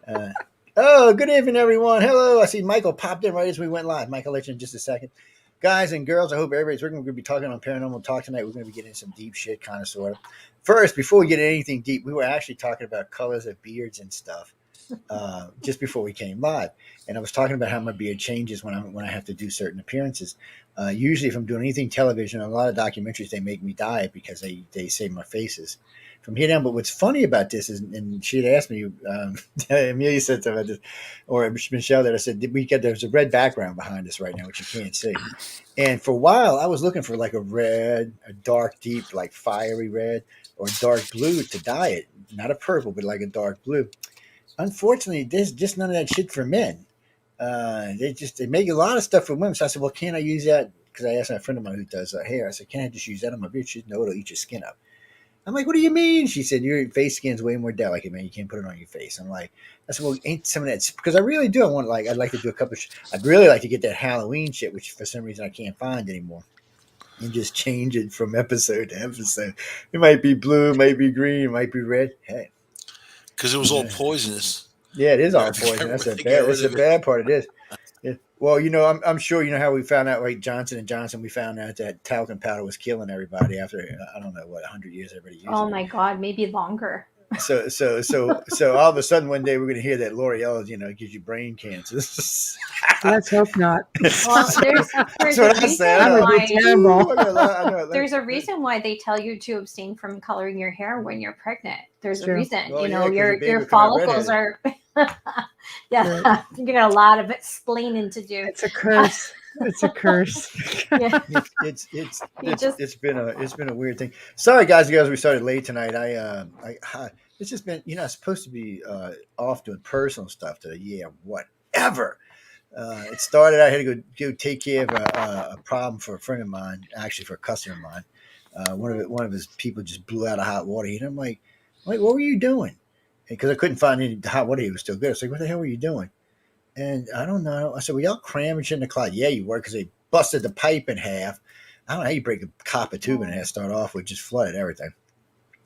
Uh, oh, good evening, everyone. Hello. I see Michael popped in right as we went live. Michael, I'll let you in just a second. Guys and girls, I hope we're going to be talking on Paranormal Talk tonight. We're going to be getting some deep shit, kind of, sort of. First, before we get into anything deep, we were actually talking about colors of beards and stuff just before we came live. And I was talking about how my beard changes when I have to do certain appearances. Usually, if I'm doing anything television, a lot of documentaries, they make me dye it because they say my face is from here down. But what's funny about this is, and she had asked me, Amelia said something about this, or Michelle, that I said, there's a red background behind us right now, which you can't see. And for a while, I was looking for like a dark, deep, like fiery red or dark blue to dye it. Not a purple, but like a dark blue. Unfortunately, there's just none of that shit for men. They make a lot of stuff for women. So I said, well, can't I use that? Because I asked my friend of mine who does hair. I said, can I just use that on my beard? She said, no, it'll eat your skin up. I'm like, what do you mean? She said, your face skin's way more delicate, man. You can't put it on your face. I'm like, I said, well, ain't some of that, because I really do. I'd like to do a couple. I'd really like to get that Halloween shit, which for some reason I can't find anymore, and just change it from episode to episode. It might be blue, it might be green, it might be red. Hey, Because it was all poisonous. yeah, it is You all have to poison. get That's a get bad. rid That's the of it. bad part. It is. Yeah. Well, I'm sure you know how we found out. Like Johnson and Johnson, we found out that talcum powder was killing everybody after I don't know what 100 years everybody used Oh it. my God, maybe longer. So all of a sudden one day we're going to hear that L'Oreal, gives you brain cancer. Let's hope not. Well, there's That's a what I reason said. That would why be terrible. I know, there's a reason why they tell you to abstain from coloring your hair when you're pregnant. There's a True. reason. Well, you yeah, know, 'cause your your baby will come out follicles are yeah, Right. you got a lot of explaining to do. It's a curse. It's a curse. Yeah. It's been a weird thing. Sorry guys, we started late tonight. It's just been I'm supposed to be off doing personal stuff today. Yeah, whatever. It started. I had to go take care of a problem for a friend of mine, actually for a customer of mine. One of his people just blew out of hot water heater. I'm like, what were you doing? Because I couldn't find any hot water heater was still good. I was like, what the hell were you doing? And I don't know. I said, well, y'all cramming shit in the closet. Yeah, you were, because they busted the pipe in half. I don't know how you break a copper tube in half, start off with, just flooded everything.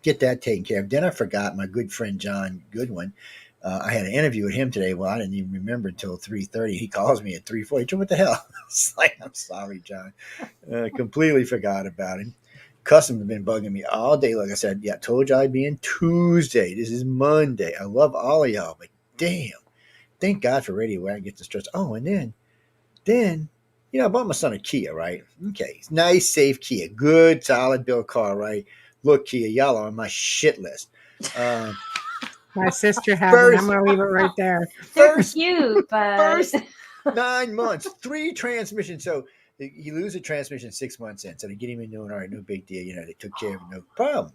Get that taken care of. Then I forgot my good friend John Goodwin. I had an interview with him today. Well, I didn't even remember until 3:30. He calls me at 3:40. What the hell? It's like, I'm sorry, John. Completely forgot about him. Custom have been bugging me all day. Like I said, yeah, I told you I'd be in Tuesday. This is Monday. I love all of y'all, but damn. Thank God for radio where I get to stress. Oh, and then, I bought my son a Kia, right? Okay. Nice, safe Kia. Good, solid built car, right? Look, Kia, y'all are on my shit list. My sister had one. I'm going to leave it right there. They're cute, but First 9 months, 3 transmissions. So you lose a transmission 6 months in. So they get him a new one. All right, no big deal. They took care of it, no problem.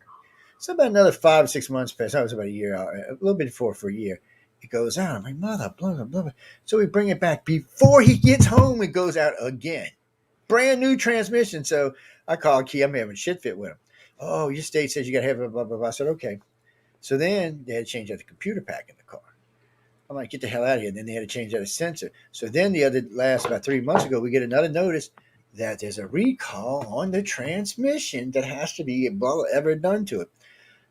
So about another 5 or 6 months passed. That was about a year, a little bit for a year. It goes out. I'm like, mother, blah, blah, blah. So we bring it back. Before he gets home, it goes out again. Brand new transmission. So I called Key. I'm having shit fit with him. Oh, your state says you got to have a blah, blah, blah. I said, okay. So then they had to change out the computer pack in the car. I'm like, get the hell out of here. And then they had to change out a sensor. So then about 3 months ago, we get another notice that there's a recall on the transmission that has to be ever done to it.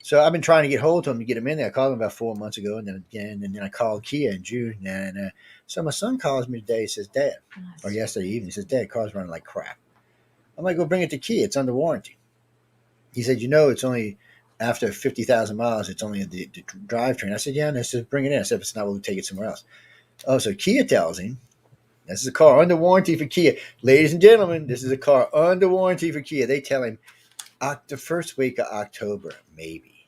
So I've been trying to get hold of him to get him in there. I called him about 4 months ago, and then again, and then I called Kia in June. And so my son calls me today. He says, Dad, or yesterday evening, he says, Dad, car's running like crap. I'm like, go bring it to Kia. It's under warranty. He said, it's only after 50,000 miles, it's only the drivetrain. I said, yeah, and I said, bring it in. I said, if it's not, we'll take it somewhere else. Oh, so Kia tells him, this is a car under warranty for Kia. Ladies and gentlemen, this is a car under warranty for Kia. They tell him the first week of October, maybe.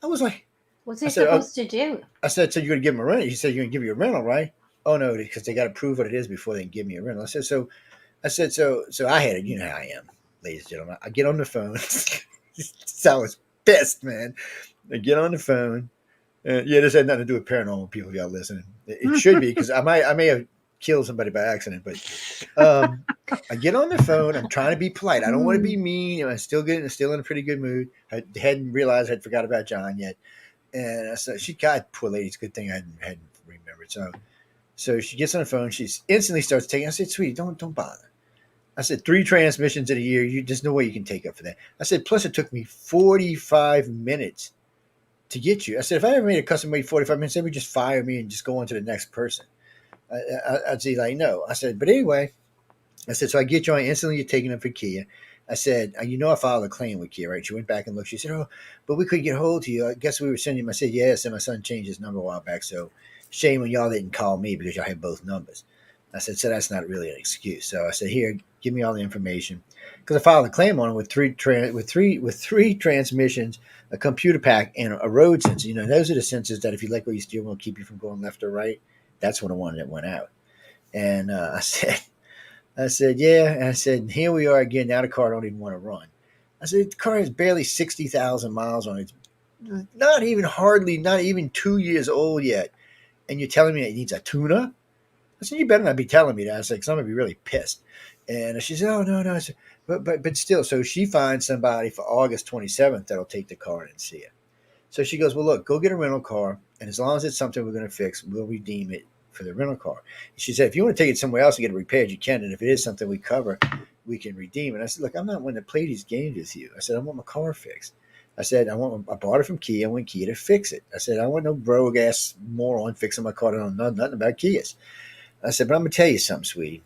I was like, what's he supposed to do? I said, so you're going to give him a rental? He said, you're going to give you a rental, right? Oh, no, because they got to prove what it is before they can give me a rental. I said, so I had it. You know how I am, ladies and gentlemen. I get on the phone. So I was pissed, man. I get on the phone. Yeah, this had nothing to do with paranormal people, y'all listening. It should be, because I may have killed somebody by accident, but I get on the phone. I'm trying to be polite. I don't want to be mean. I'm still in a pretty good mood. I hadn't realized I'd forgot about John yet. And I said, poor lady, it's a good thing I hadn't remembered. So she gets on the phone. She instantly starts taking. I said, sweetie, don't bother. I said, 3 transmissions in a year. There's no way you can take up for that. I said, plus it took me 45 minutes to get you. I said, if I ever made a custom made 45 minutes, they would just fire me and just go on to the next person. I'd say like, no. I said, but anyway, I said, so I get you on instantly. You're taking them for Kia. I said, I filed a claim with Kia, right? She went back and looked. She said, oh, but we couldn't get hold of you. I guess we were sending you. I said, yes. And my son changed his number a while back. So shame when y'all didn't call me because y'all had both numbers. I said, so that's not really an excuse. So I said, here, give me all the information. Because I filed a claim on it with three transmissions, a computer pack, and a road sensor. Those are the sensors that if you let go, you steer will keep you from going left or right. That's one of the one that went out. And I said, yeah. And I said, here we are again. Now the car don't even want to run. I said, the car has barely 60,000 miles on it. It's not even 2 years old yet. And you're telling me it needs a tune-up? I said, you better not be telling me that. I said, because I'm going to be really pissed. And she said, oh, no. I said, but still. So she finds somebody for August 27th that'll take the car and see it. So she goes, well, look, go get a rental car. And as long as it's something we're going to fix, we'll redeem it for the rental car. And she said, if you want to take it somewhere else and get it repaired, you can. And if it is something we cover, we can redeem it. I said, look, I'm not one to play these games with you. I said, I want my car fixed. I said, I bought it from Kia. I want Kia to fix it. I said, I want no rogue ass moron fixing my car. I don't know nothing about Kias. I said, but I'm going to tell you something, sweetie.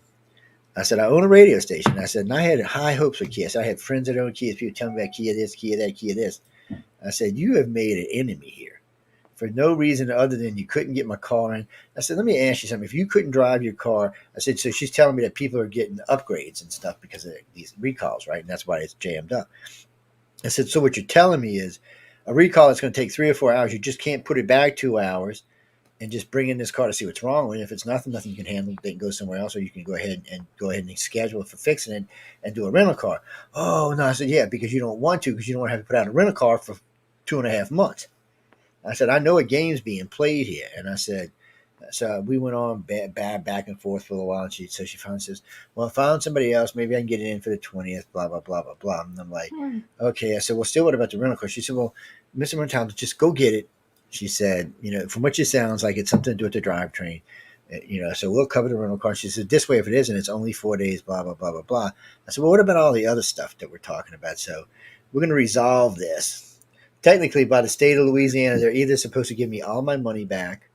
I said, I own a radio station. I said, and I had high hopes for Kia. So I had friends that own Kias. People telling me about Kia this, Kia that, Kia this. I said, you have made an enemy here for no reason other than you couldn't get my car in. I said, let me ask you something. If you couldn't drive your car, I said, so she's telling me that people are getting upgrades and stuff because of these recalls, right? And that's why it's jammed up. I said, so what you're telling me is a recall that's going to take 3 or 4 hours. You just can't put it back 2 hours and just bring in this car to see what's wrong with it. If it's nothing you can handle, they can go somewhere else, or you can go ahead and schedule it for fixing it and do a rental car. Oh, no. I said, yeah, because you don't want to, because you don't want to have to put out a rental car for 2.5 months. I said, I know a game's being played here. And I said, so we went on back and forth for a while. And she finally says, well, I found somebody else. Maybe I can get it in for the 20th, blah, blah, blah, blah, blah. And I'm like, okay. I said, well, still, what about the rental car? She said, well, Mr. Montalvo, just go get it. She said, from what it sounds like, it's something to do with the drivetrain. So we'll cover the rental car. She said, this way, if it isn't, it's only 4 days, blah, blah, blah, blah, blah. I said, well, what about all the other stuff that we're talking about? So we're going to resolve this. Technically, by the state of Louisiana, they're either supposed to give me all my money back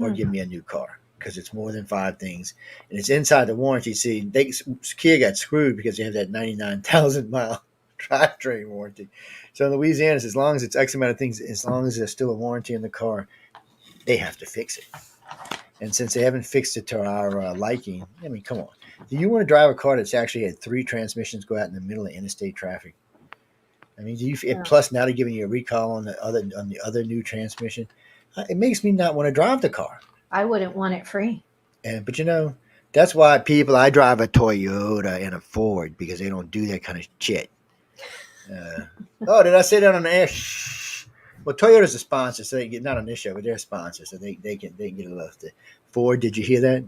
or give me a new car because it's more than 5 things. And it's inside the warranty. See, Kia got screwed because they have that 99,000-mile drivetrain warranty. So in Louisiana, as long as it's X amount of things, as long as there's still a warranty in the car, they have to fix it. And since they haven't fixed it to our liking, I mean, come on. Do you want to drive a car that's actually had 3 transmissions go out in the middle of interstate traffic? I mean, plus now they're giving you a recall on the other new transmission. It makes me not want to drive the car. I wouldn't want it free. But that's why I drive a Toyota and a Ford because they don't do that kind of shit. Did I say that on the air? Well, Toyota's a sponsor, so they get not on this show, but they're a sponsor, so they can get a little. Ford, did you hear that?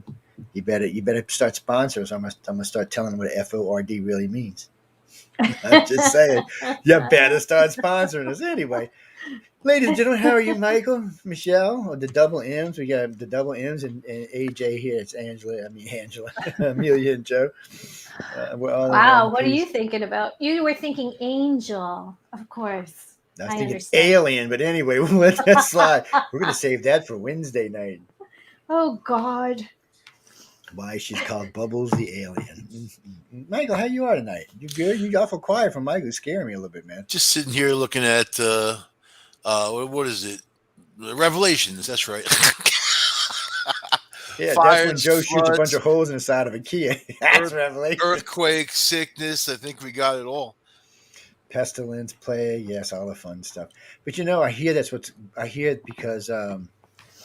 You better start sponsoring. So I'm gonna start telling them what FORD really means. I'm just saying, you better start sponsoring us anyway. Ladies and gentlemen, how are you, Michael, Michelle, or the double M's? We got the double M's and AJ here. It's Angela, Amelia, and Joe. Wow, what are you thinking about? You were thinking Angel, of course. I was thinking Alien, but anyway, we'll let that slide. We're going to save that for Wednesday night. Oh, God. Why she's called Bubbles the Alien. Michael, how you are tonight? You good? You awful quiet for Michael. Scaring me a little bit, man. Just sitting here looking at, what is it? Revelations, that's right. Yeah, Fires, that's when Joe shoots a floods, bunch of holes in the side of a Kia. That's Revelation. Earthquake, sickness, I think we got it all. Pestilence, plague, yes, all the fun stuff. But I hear I hear it because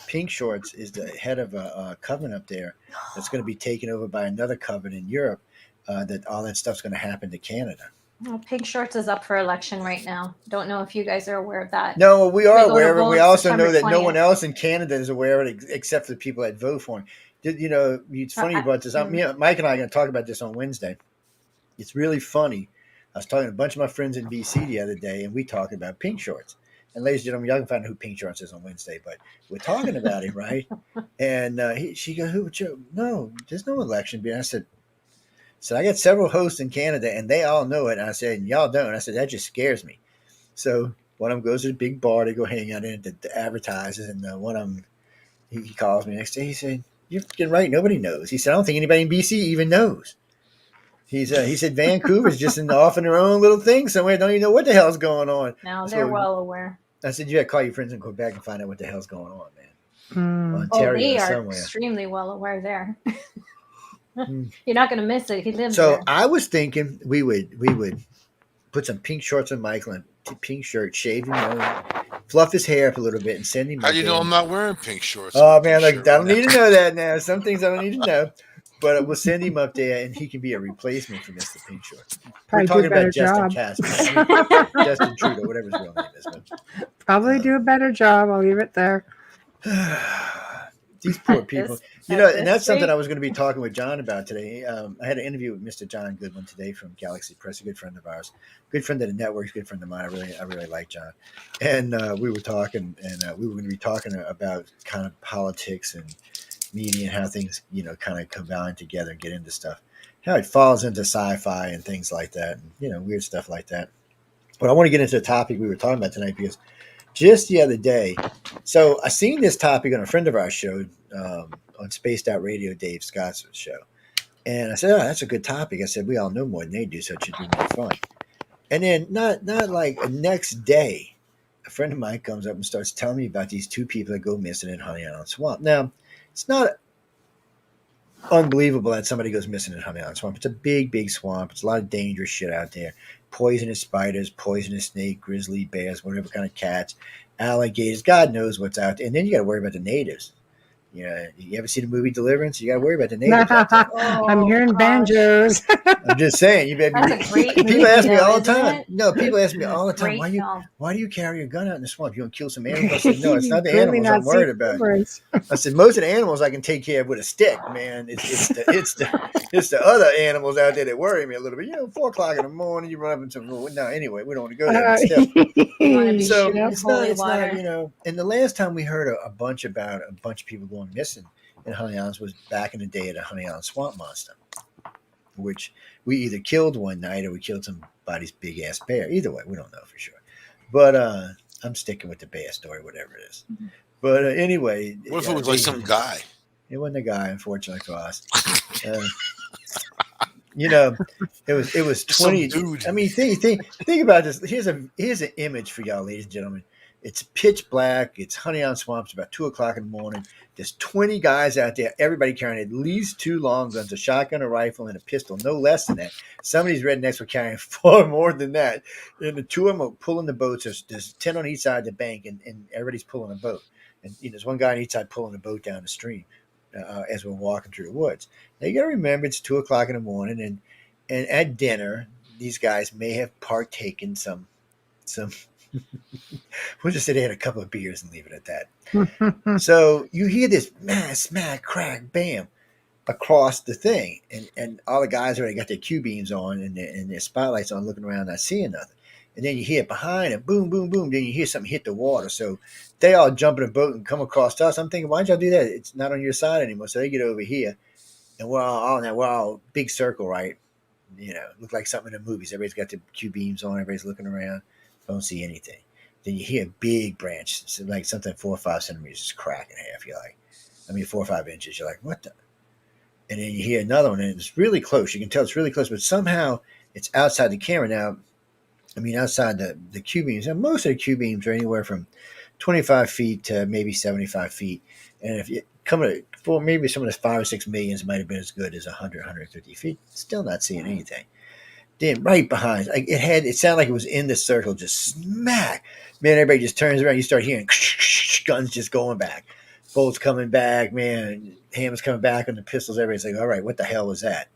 Pink Shorts is the head of a coven up there that's going to be taken over by another coven in Europe. That all that stuff's going to happen to Canada. Well, Pink Shorts is up for election right now. Don't know if you guys are aware of that. No, we are aware of it. We also know that no 20th. one else in Canada is aware of it except for the people that vote for him. It's funny about this. Mike and I are going to talk about this on Wednesday. It's really funny. I was talking to a bunch of my friends in BC the other day, and we talked about Pink Shorts. And ladies and gentlemen, y'all can find out who Pink Shorts is on Wednesday, but we're talking about it, right? And she goes, "Who, Joe? No, there's no election." I said, I got several hosts in Canada, and they all know it. And I said, and y'all don't. I said, that just scares me. So One of them goes to the big bar to go hang out in that advertises, and one of them he calls me next day. He said, "You're fucking right. Nobody knows." He said, "I don't think anybody in BC even knows." He said Vancouver's just off in their own little thing somewhere. Don't even know what the hell's going on. No, they're well aware. I said, you got to call your friends in Quebec and find out what the hell's going on, man. Ontario they are somewhere. Extremely well aware there. You're not going to miss it. He lives there. So I was thinking we would put some pink shorts on Michael and pink shirt, shave him, fluff his hair up a little bit, and send him. How do you know I'm not wearing pink shorts? Oh man, look, I don't need to know that now. Some things I don't need to know. But we'll send him up there, and he can be a replacement for Mr. Pink Shorts. We're talking about Justin Casper, Justin Trudeau, whatever his real name is. But, probably do a better job. I'll leave it there. These poor people. And that's something I was going to be talking with John about today. I had an interview with Mr. John Goodwin today from Galaxy Press, a good friend of ours, good friend of the network, good friend of mine. I really like John. And we were talking, and we were going to be talking about kind of politics and media and how things, kind of combine together and get into stuff, how it falls into sci-fi and things like that, and, weird stuff like that. But I want to get into the topic we were talking about tonight because just the other day, so I seen this topic on a friend of ours show on Spaced Out Radio, Dave Scott's show. And I said, oh, that's a good topic. I said, we all know more than they do, so it should be more fun. And then not like the next day, a friend of mine comes up and starts telling me about these two people that go missing in Honey Island Swamp. Now, it's not unbelievable that somebody goes missing in Honey Island Swamp. It's a big, big swamp. It's a lot of dangerous shit out there. Poisonous spiders, poisonous snake, grizzly bears, whatever kind of cats, alligators. God knows what's out there. And then you got to worry about the natives. You ever see the movie Deliverance? You got to worry about the natives. I'm hearing banjos. I'm just saying. People ask me all the time. No, people ask me all the time. Why do you carry a gun out in the swamp? You want to kill some animals? I said, no, it's not the animals I'm worried about. I said, most of the animals I can take care of with a stick, man. It's the other animals out there that worry me a little bit. 4:00 in the morning, you run up into no. Anyway, we don't want to go there. So it's not. And the last time we heard a bunch of people going missing in Honey Islands was back in the day of the Honey Island Swamp Monster, which we either killed one night or we killed somebody's big ass bear. Either way, we don't know for sure. But I'm sticking with the bear story, whatever it is. Mm-hmm. But anyway, what if it was like some guy? It wasn't a guy, unfortunately for us. It was 20. Dude. I mean, think about this. Here's an image for y'all, ladies and gentlemen. It's pitch black. It's Honey Island Swamp. It's about 2:00 in the morning. There's 20 guys out there, everybody carrying at least 2 long guns, a shotgun, a rifle, and a pistol, no less than that. Some of these rednecks were carrying far more than that. And the two of them are pulling the boats. There's 10 on each side of the bank, and everybody's pulling a boat. And there's one guy on each side pulling the boat down the stream as we're walking through the woods. Now, you got to remember, it's 2:00 in the morning, and at dinner, these guys may have partaken some we'll just say they had a couple of beers and leave it at that. So you hear this smack, crack, bam across the thing. And all the guys already got their Q beams on and their spotlights on, looking around, not seeing nothing. And then you hear it behind it, boom, boom, boom. Then you hear something hit the water. So they all jump in a boat and come across to us. I'm thinking, why'd y'all do that? It's not on your side anymore. So they get over here and we're all big circle, right? Look like something in the movies. Everybody's got the Q beams on. Everybody's looking around. Don't see anything. Then you hear a big branch, like something 4 or 5 centimeters, just crack in half. You're like, 4 or 5 inches. You're like, what the? And then you hear another one, and it's really close. You can tell it's really close, but somehow it's outside the camera. Now, outside the Q beams. Now, most of the Q beams are anywhere from 25 feet to maybe 75 feet. And if you come for maybe some of the 5 or 6 millions might have been as good as 100, 150 feet, still not seeing anything. Then right behind, it sounded like it was in the circle, just smack. Man, everybody just turns around. You start hearing guns just going back, bolts coming back. Man, hammers coming back on the pistols. Everybody's like, "All right, what the hell was that?"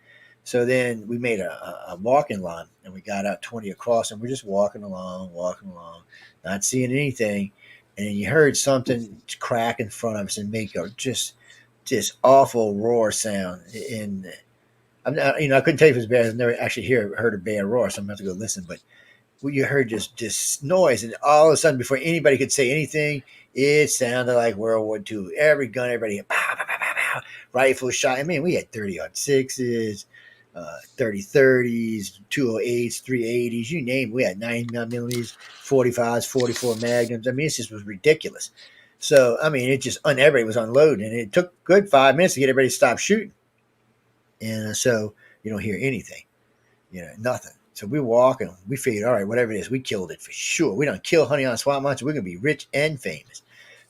So then we made a walking line, and we got out 20 across, and we're just walking along, not seeing anything. And then you heard something crack in front of us and make a just awful roar sound. And I couldn't tell you if it was bear. I've never actually heard a bear roar, so I'm going to have to go listen. But you heard just noise, and all of a sudden, before anybody could say anything, it sounded like World War II. Every gun, everybody, pow, pow, pow, pow, pow, rifle shot. We had 30-06s, 30-30s, 208s, 380s, you name it. We had 9 millimeters, 45s, 44 magnums. I mean, it just was ridiculous. So, I mean, it just, everybody was unloading. And it took good 5 minutes to get everybody to stop shooting. And so you don't hear anything, nothing. So we walk and we figured, all right, whatever it is, we killed it for sure. We don't kill honey on swamp monster. We're going to be rich and famous.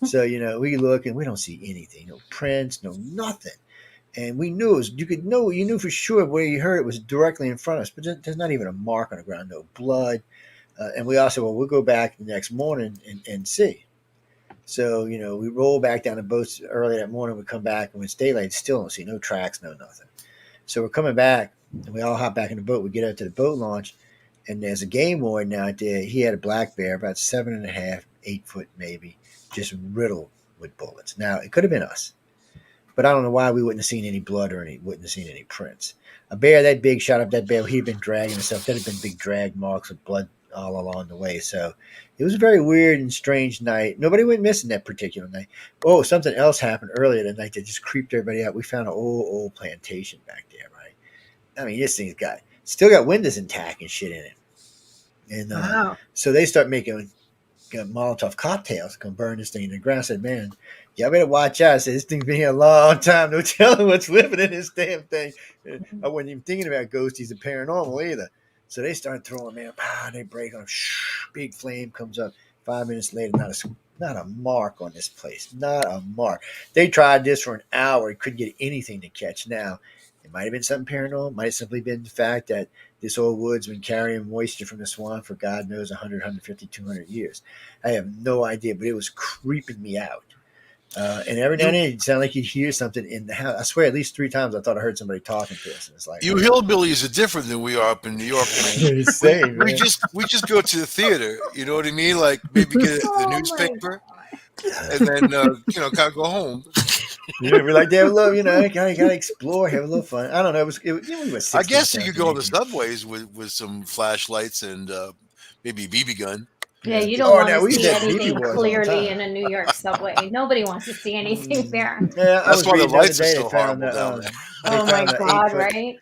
So, we look and we don't see anything, no prints, no nothing. And we knew you knew for sure where you heard it was directly in front of us, but there's not even a mark on the ground, no blood. And we also, we'll go back the next morning and see. So, we roll back down the boats early that morning. We come back and when it's daylight, still don't see no tracks, no nothing. So we're coming back and we all hop back in the boat. We get out to the boat launch and there's a game warden out there. He had a black bear, about 7.5, 8 foot maybe, just riddled with bullets. Now, it could have been us. But I don't know why we wouldn't have seen any blood or wouldn't have seen any prints. A bear that big shot up that bear, he'd been dragging himself. There'd have been big drag marks of blood all along the way. So it was a very weird and strange night. Nobody went missing that particular night. Oh, something else happened earlier that night that just creeped everybody out. We found an old plantation back there, right? I mean, this thing's still got windows intact and shit in it. And Wow. So they start making Molotov cocktails, gonna burn this thing in the ground. I said, man, y'all better watch out. I said, this thing's been here a long time. No telling what's living in this damn thing. I wasn't even thinking about ghosties and paranormal either. So they start throwing, man, they break on, big flame comes up. 5 minutes later, not a mark on this place. Not a mark. They tried this for an hour. Couldn't get anything to catch. Now, it might have been something paranormal. It might have simply been the fact that this old wood's been carrying moisture from the swamp for God knows 100, 150, 200 years. I have no idea, but it was creeping me out. And every now and then, it sounded like you'd hear something in the house. I swear, at least 3 times I thought I heard somebody talking to us. And it's like, you hillbillies are different than we are up in New York, man. Same, we just go to the theater. You know what I mean? Like maybe get the newspaper, and then kind of go home. We're like, they have a little, gotta explore, have a little fun. I don't know. We were 16, I guess you could go on the 17. subways with some flashlights and maybe a BB gun. Yeah, you don't want to see anything clearly in a New York subway. Nobody wants to see anything there. Yeah, that's why the lights are so horrible down there. Oh my God, right?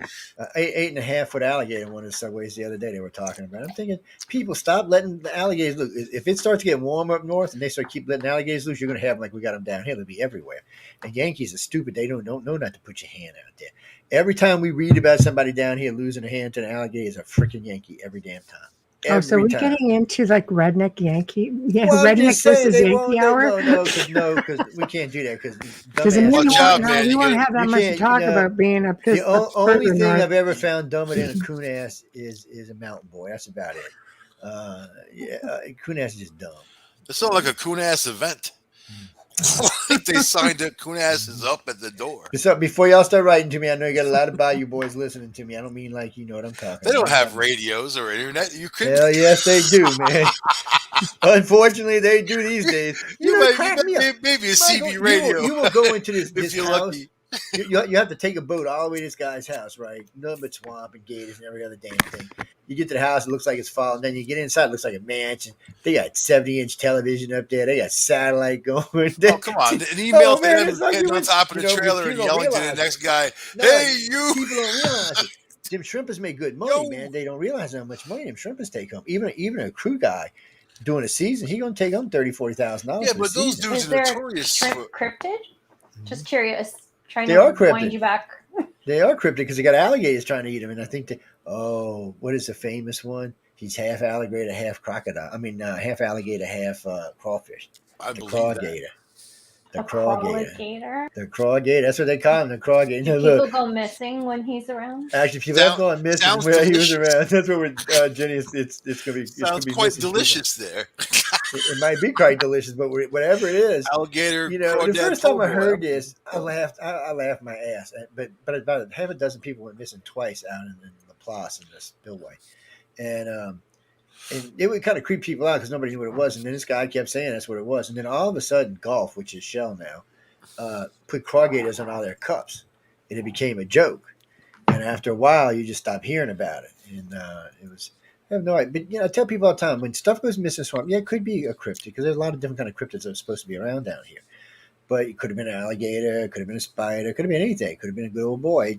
8.5 foot alligator in one of the subways the other day they were talking about. I'm thinking, people, stop letting the alligators loose. If it starts to get warm up north and they start keep letting alligators loose, you're going to have them like we got them down here. They'll be everywhere. And Yankees are stupid. They don't know not to put your hand out there. Every time we read about somebody down here losing a hand to an alligator, is a freaking Yankee every damn time. So we're getting into like redneck Yankee, well, redneck versus Yankee hour. No, because we can't do that. Because we won't have that much to talk about being up this. The only thing I've ever found dumber than a coon ass is a mountain boy. That's about it. Coon ass is just dumb. It's not like a coon ass event. They signed the coon asses up at the door. So before y'all start writing to me, I know you got a lot of Bayou boys listening to me. I don't mean like you know what I'm talking about. They don't have radios or internet. You could. Hell yes, they do, man. Unfortunately, they do these days. Maybe a CB radio. You will go into this if you're house. Lucky. You have to take a boat all the way to this guy's house, right? Nothing but swamp and gators and every other damn thing. You get to the house, it looks like it's falling. Then you get inside, it looks like a mansion. They got 70-inch television up there. They got satellite going. Oh, come on. An email to them getting on top of the trailer and yelling to the next guy, hey, you. People don't realize it. Them shrimpers make good money, man. They don't realize how much money them shrimpers take home. Even a crew guy doing a season, he's going to take home $30,000, $40,000. Yeah, but those dudes are notorious. Shrimp cryptid? Just curious. They are cryptid. Wind you back. They are cryptid because they got alligators trying to eat them. And I think what is the famous one? He's half alligator, half crocodile. I mean, half alligator, half crawfish. I believe that. The crawgator. The crawgator. That's what they call him, the crawgator. People go missing when he's around? Actually, people have gone missing where he was around. That's what we're, Jenny, it's going to be. Sounds quite delicious there. It might be quite delicious, but whatever it is. Alligator, the first time I heard this, I laughed my ass. But about half a dozen people went missing twice out in Laplace in this spillway. And it would kind of creep people out because nobody knew what it was. And then this guy kept saying that's what it was. And then all of a sudden, Gulf, which is Shell now, put crawgators on all their cups. And it became a joke. And after a while, you just stopped hearing about it. And it was, I have no idea. But, I tell people all the time, when stuff goes missing in swamp, it could be a cryptid because there's a lot of different kind of cryptids that are supposed to be around down here. But it could have been an alligator, it could have been a spider, it could have been anything. It could have been a good old boy.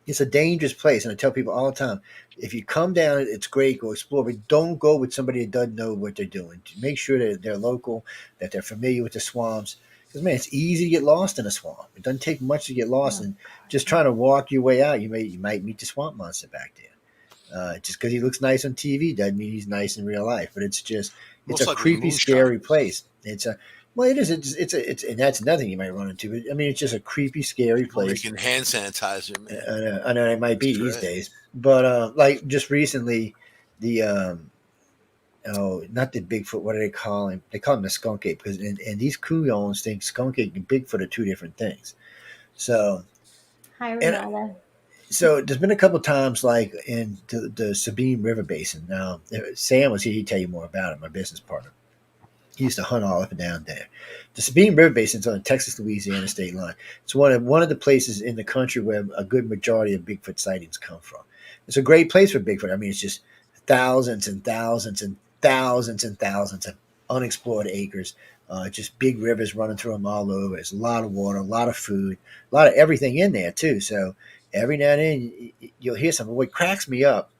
It's a dangerous place, and I tell people all the time: if you come down, it's great, go explore, but don't go with somebody that doesn't know what they're doing. Make sure that they're local, that they're familiar with the swamps. Because man, it's easy to get lost in a swamp. It doesn't take much to get lost, and just trying to walk your way out, you might meet the swamp monster back there. Just because he looks nice on TV doesn't mean he's nice in real life. But it's Most a likely creepy, moonshine. scary place. Well, it is. It's and that's nothing you might run into. But, I mean, it's just a creepy, scary People place. making hand sanitizer, man. I know it might be these days, but like just recently, the not the Bigfoot. What do they call him? They call him the skunk ape because and these Kuyons think skunk ape and Bigfoot are two different things. So Hi, and Renata. so there's been a couple times like in the Sabine River Basin. Now Sam was here; he'd tell you more about it. My business partner. He used to hunt all up and down there. The Sabine River Basin is on the Texas-Louisiana state line. It's one of the places in the country where a good majority of Bigfoot sightings come from. It's a great place for Bigfoot. I mean, it's just thousands and thousands and thousands and thousands of unexplored acres. Just big rivers running through them all over. There's a lot of water, a lot of food, a lot of everything in there too. So every now and then you'll hear something. What cracks me up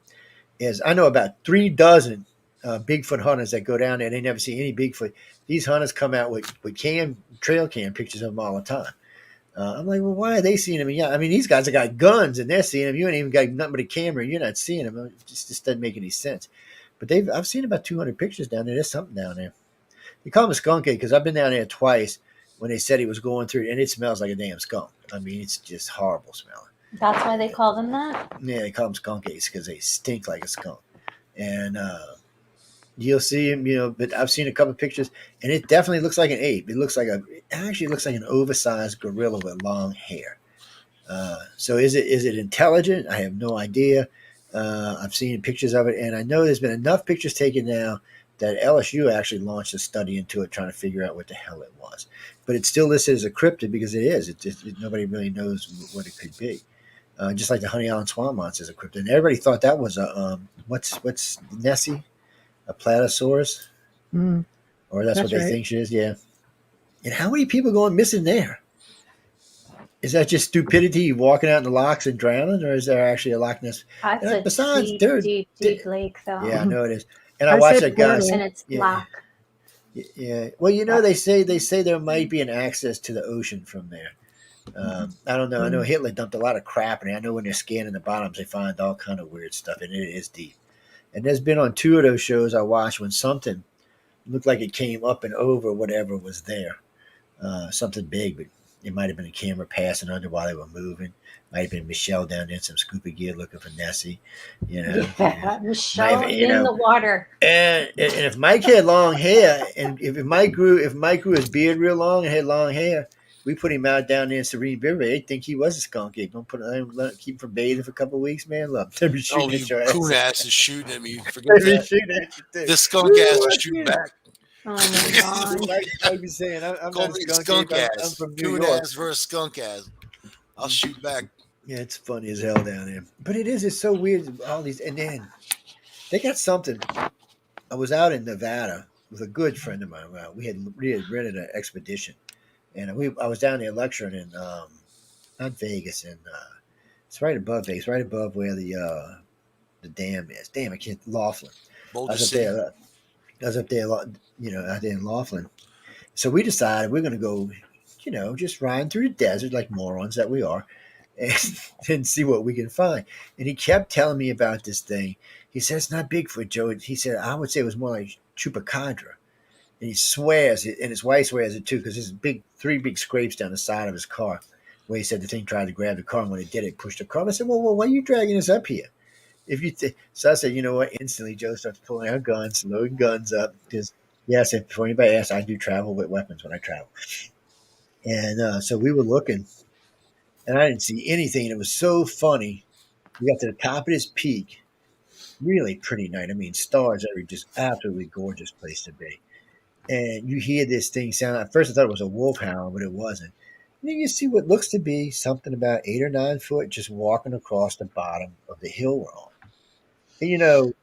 is I know about 3 dozen Bigfoot hunters that go down there. They never see any Bigfoot. These hunters come out with trail cam pictures of them all the time. I'm like, well, why are they seeing them? Yeah, I mean, these guys have got guns and they're seeing them. You ain't even got nothing but a camera and you're not seeing them. It just doesn't make any sense. But I've seen about 200 pictures down there. There's something down there. They call him a skunk ape because I've been down there twice when they said he was going through, and it smells like a damn skunk. I mean, it's just horrible smelling. That's why they call them that? Yeah, they call them skunk apes because they stink like a skunk. And you'll see him, but I've seen a couple of pictures, and it definitely looks like an ape. It actually looks like an oversized gorilla with long hair. So is it intelligent? I have no idea. I've seen pictures of it, and I know there's been enough pictures taken now that LSU actually launched a study into it, trying to figure out what the hell it was. But it's still listed as a cryptid because it is. Nobody really knows what it could be. Just like the Honey Island Swamp Monster is a cryptid, and everybody thought that was a what's Nessie, a Platysaurus, or that's what they think she is. Yeah. And how many people going missing there? Is that just stupidity walking out in the locks and drowning, or is there actually a Loch Ness? That's deep lake, though. Yeah, I know it is. And I watched that guy, and it's black. Yeah. Well, they say there might be an access to the ocean from there. I don't know. I know Hitler dumped a lot of crap in it. I know when they're scanning the bottoms, they find all kind of weird stuff, and it is deep. And there's been on 2 of those shows I watched when something looked like it came up and over whatever was there. Something big, but it might have been a camera passing under while they were moving. Might have been Michelle down there in some scuba gear looking for Nessie. Yeah, Michelle in the water. And if Mike had long hair, and if Mike grew his beard real long and had long hair, we put him out down there in Serene River. They'd think he was a skunk ape. Don't keep him from bathing for a couple of weeks, man. Look, they'd be shooting at your ass. Coon ass is shooting at me. Forget that. This skunk ass is shooting back. Oh my god! I'd be saying, I'm not a skunk ass. I'm from New Coon York. ass versus skunk ass. I'll shoot back. Yeah, it's funny as hell down there. But it's so weird. All these, and then they got something. I was out in Nevada with a good friend of mine. We had rented an expedition, and I was down there lecturing in not Vegas, and it's right above Vegas, right above where the dam is. Damn, I can't. Laughlin. Boulder I was up there, out there in Laughlin. So we decided we're going to go, just riding through the desert like morons that we are, and see what we can find. And he kept telling me about this thing. He said, it's not Bigfoot, Joe. He said, I would say it was more like chupacabra. And he swears, and his wife swears it too, because there's 3 big scrapes down the side of his car where he said the thing tried to grab the car, and when it did, it pushed the car. I said, well, why are you dragging us up here? So I said, you know what? Instantly, Joe starts pulling out guns, loading guns up. Because, I said, before anybody asks, I do travel with weapons when I travel. And so we were looking, and I didn't see anything. And it was so funny. We got to the top of this peak, really pretty night. I mean, stars every, just absolutely gorgeous place to be. And you hear this thing sound. At first, I thought it was a wolf howl, but it wasn't. And then you see what looks to be something about 8 or 9 foot just walking across the bottom of the hill we're on. And,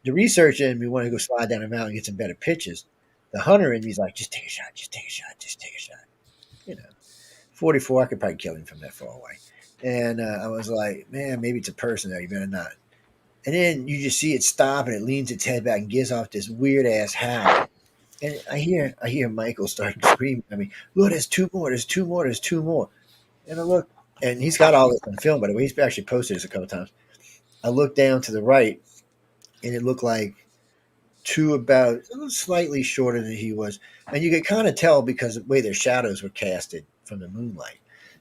the researcher in me wanted to go slide down the mountain and get some better pictures. The hunter in me's like, just take a shot, just take a shot, just take a shot. 44, I could probably kill him from that far away. And I was like, man, maybe it's a person there. You better not. And then you just see it stop and it leans its head back and gives off this weird ass howl. And I hear Michael starting to scream at me. Look, there's two more. There's two more. There's two more. And I look, and he's got all this on film, by the way. He's actually posted this a couple times. I looked down to the right, and it looked like two about slightly shorter than he was, and you could kind of tell because of the way their shadows were casted from the moonlight.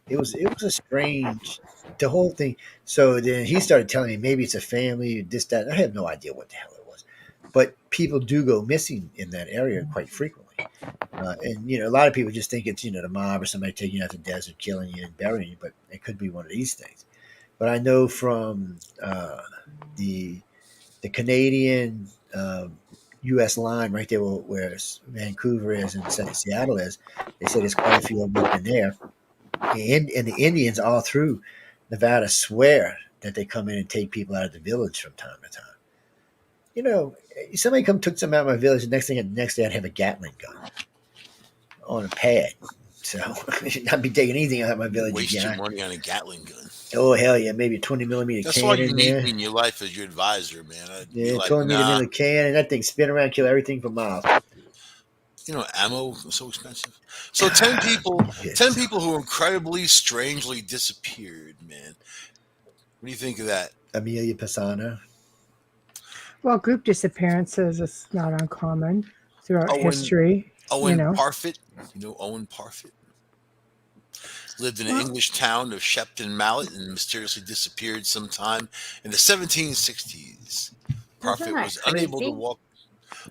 It was a strange, the whole thing. So then he started telling me maybe it's a family, this that. I have no idea what the hell it was, but people do go missing in that area quite frequently, and a lot of people just think it's the mob or somebody taking you out to the desert, killing you and burying you, but it could be one of these things. But I know from the Canadian U.S. line right there where Vancouver is and Seattle is, they said there's quite a few of them up in there. And the Indians all through Nevada swear that they come in and take people out of the village from time to time. Somebody took some out of my village. The next day I'd have a Gatling gun on a pad. So I'd be taking anything out of my village Waste again. your money on a Gatling gun. Oh hell yeah, maybe a 20 millimeter That's can all you in need there. in your life as your advisor, man. I'd be like, 20 nah. millimeter can, and that thing spin around, kill everything for miles. Ammo is so expensive. So 10 people who incredibly, strangely disappeared, man. What do you think of that? Amelia Pisano. Well, group disappearances is not uncommon throughout history. Owen Parfitt. Owen Parfitt? Lived in an English town of Shepton Mallet and mysteriously disappeared sometime in the 1760s. Parfitt was unable to walk.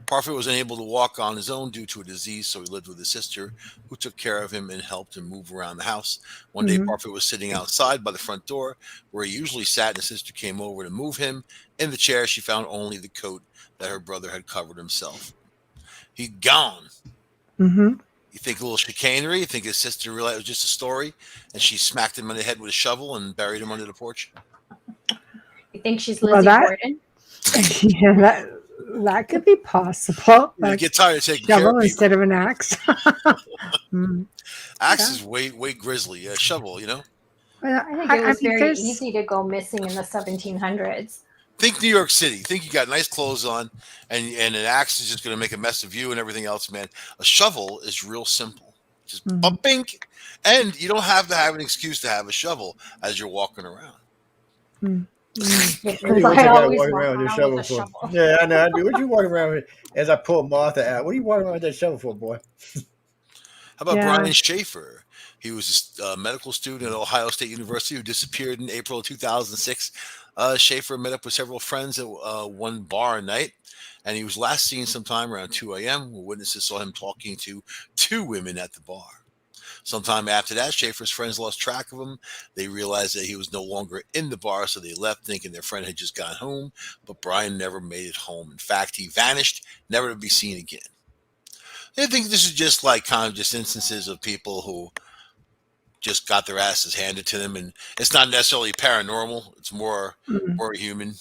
Parfitt was unable to walk on his own due to a disease, so he lived with his sister, who took care of him and helped him move around the house. One day, Parfitt was sitting outside by the front door, where he usually sat, and his sister came over to move him. In the chair, she found only the coat that her brother had covered himself. He'd gone. Mm-hmm. You think a little chicanery? You think his sister realized it was just a story, and she smacked him on the head with a shovel and buried him under the porch? You think she's Lizzie Borden? Yeah, that could be possible. You get tired of taking care of people. Instead of an axe. Axe is way grisly. A shovel, Well, I think it was very easy to go missing in the 1700s. Think New York City. Think you got nice clothes on, and an axe is just going to make a mess of you and everything else, man. A shovel is real simple. Just bumping, and you don't have to have an excuse to have a shovel as you're walking around. I always walk around with a shovel. Yeah, I know. What you walking around with as I pull Martha out? What are you walking around with that shovel for, boy? How about Brian Schaefer? He was a medical student at Ohio State University who disappeared in April of 2006. Schaefer met up with several friends at one bar night, and he was last seen sometime around 2 a.m. Witnesses saw him talking to two women at the bar. Sometime after that, Schaefer's friends lost track of him. They realized that he was no longer in the bar, so they left thinking their friend had just gone home, but Brian never made it home. In fact, he vanished, never to be seen again. I think this is just like kind of just instances of people who just got their asses handed to them, and it's not necessarily paranormal. It's more a human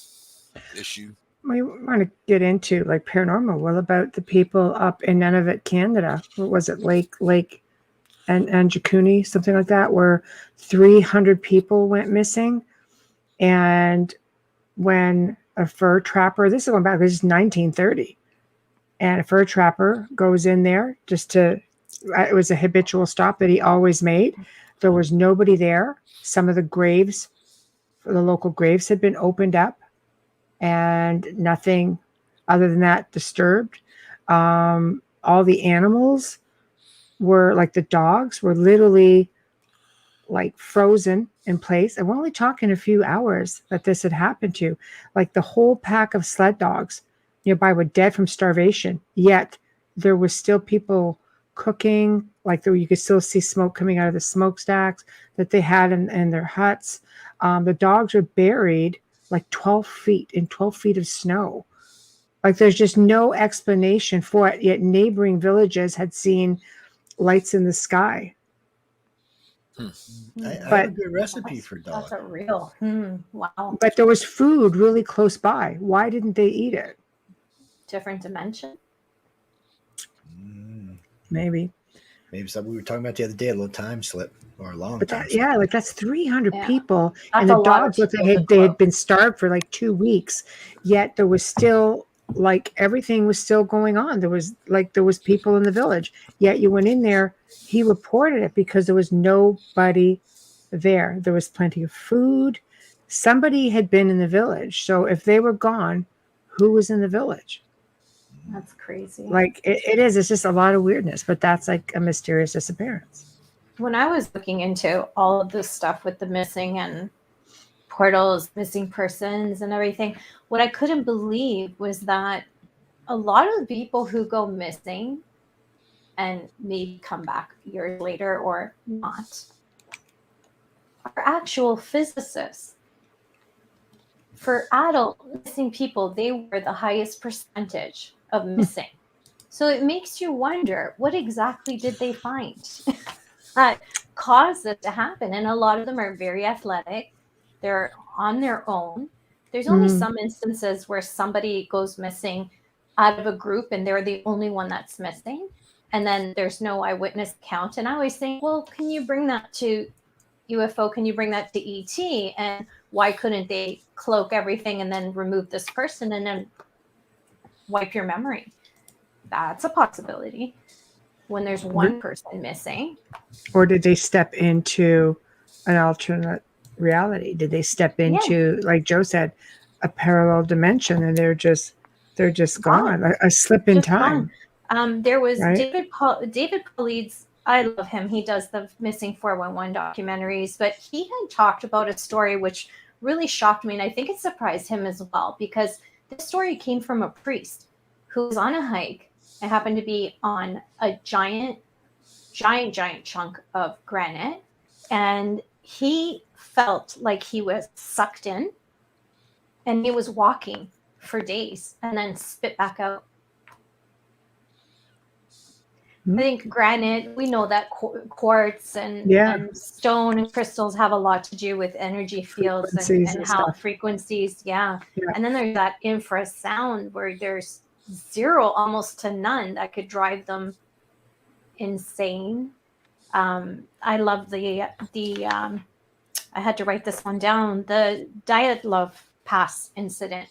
issue. We want to get into like paranormal. What about the people up in Nunavut, Canada? What was it, Lake and Jacuni, something like that, where 300 people went missing, and when a fur trapper, this is going back, this is 1930, and a fur trapper goes in there it was a habitual stop that he always made. There was nobody there. Some of the graves, the local graves, had been opened up, and nothing other than that disturbed. All the animals were, like the dogs, were literally like frozen in place. And we're only talking a few hours that this had happened to. Like the whole pack of sled dogs nearby were dead from starvation. Yet there was still people cooking, like you could still see smoke coming out of the smokestacks that they had in their huts. The dogs were buried like 12 feet in 12 feet of snow. Like there's just no explanation for it. Yet neighboring villages had seen lights in the sky. I have a good recipe for dog. That's a real. Wow. But there was food really close by. Why didn't they eat it? Different dimension. Maybe. Maybe something we were talking about the other day, a little time slip or a long But time that, slip. yeah, like that's 300 Yeah. people, That's and a the lot of dogs looked like people to they had close. been starved for like 2 weeks. Yet there was still like everything was still going on. There was people in the village. Yet you went in there. He reported it because there was nobody there. There was plenty of food. Somebody had been in the village. So if they were gone, who was in the village? That's crazy. Like it is. It's just a lot of weirdness. But that's like a mysterious disappearance. When I was looking into all of this stuff with the missing and portals, missing persons and everything, what I couldn't believe was that a lot of the people who go missing and maybe come back years later or not are actual physicists. For adult missing people, they were the highest percentage of missing. So it makes you wonder, what exactly did they find that caused it to happen? And a lot of them are very athletic. They're on their own. There's only some instances where somebody goes missing out of a group and they're the only one that's missing. And then there's no eyewitness account. And I always think, well, can you bring that to UFO? Can you bring that to ET? And why couldn't they cloak everything and then remove this person and then wipe your memory? That's a possibility when there's one person missing. Or did they step into an alternate reality? Did they step into, like Joe said, a parallel dimension, and they're just gone, a slip in time? There was right? David Paulides. I love him. He does the Missing 411 documentaries, but he had talked about a story which really shocked me, and I think it surprised him as well, because this story came from a priest who was on a hike and happened to be on a giant chunk of granite, and he felt like he was sucked in, and he was walking for days and then spit back out. I think granite, we know that quartz and stone and crystals have a lot to do with energy fields and how frequencies. Yeah. And then there's that infrasound where there's zero almost to none that could drive them insane. I love the I had to write this one down, the Dyatlov Pass incident.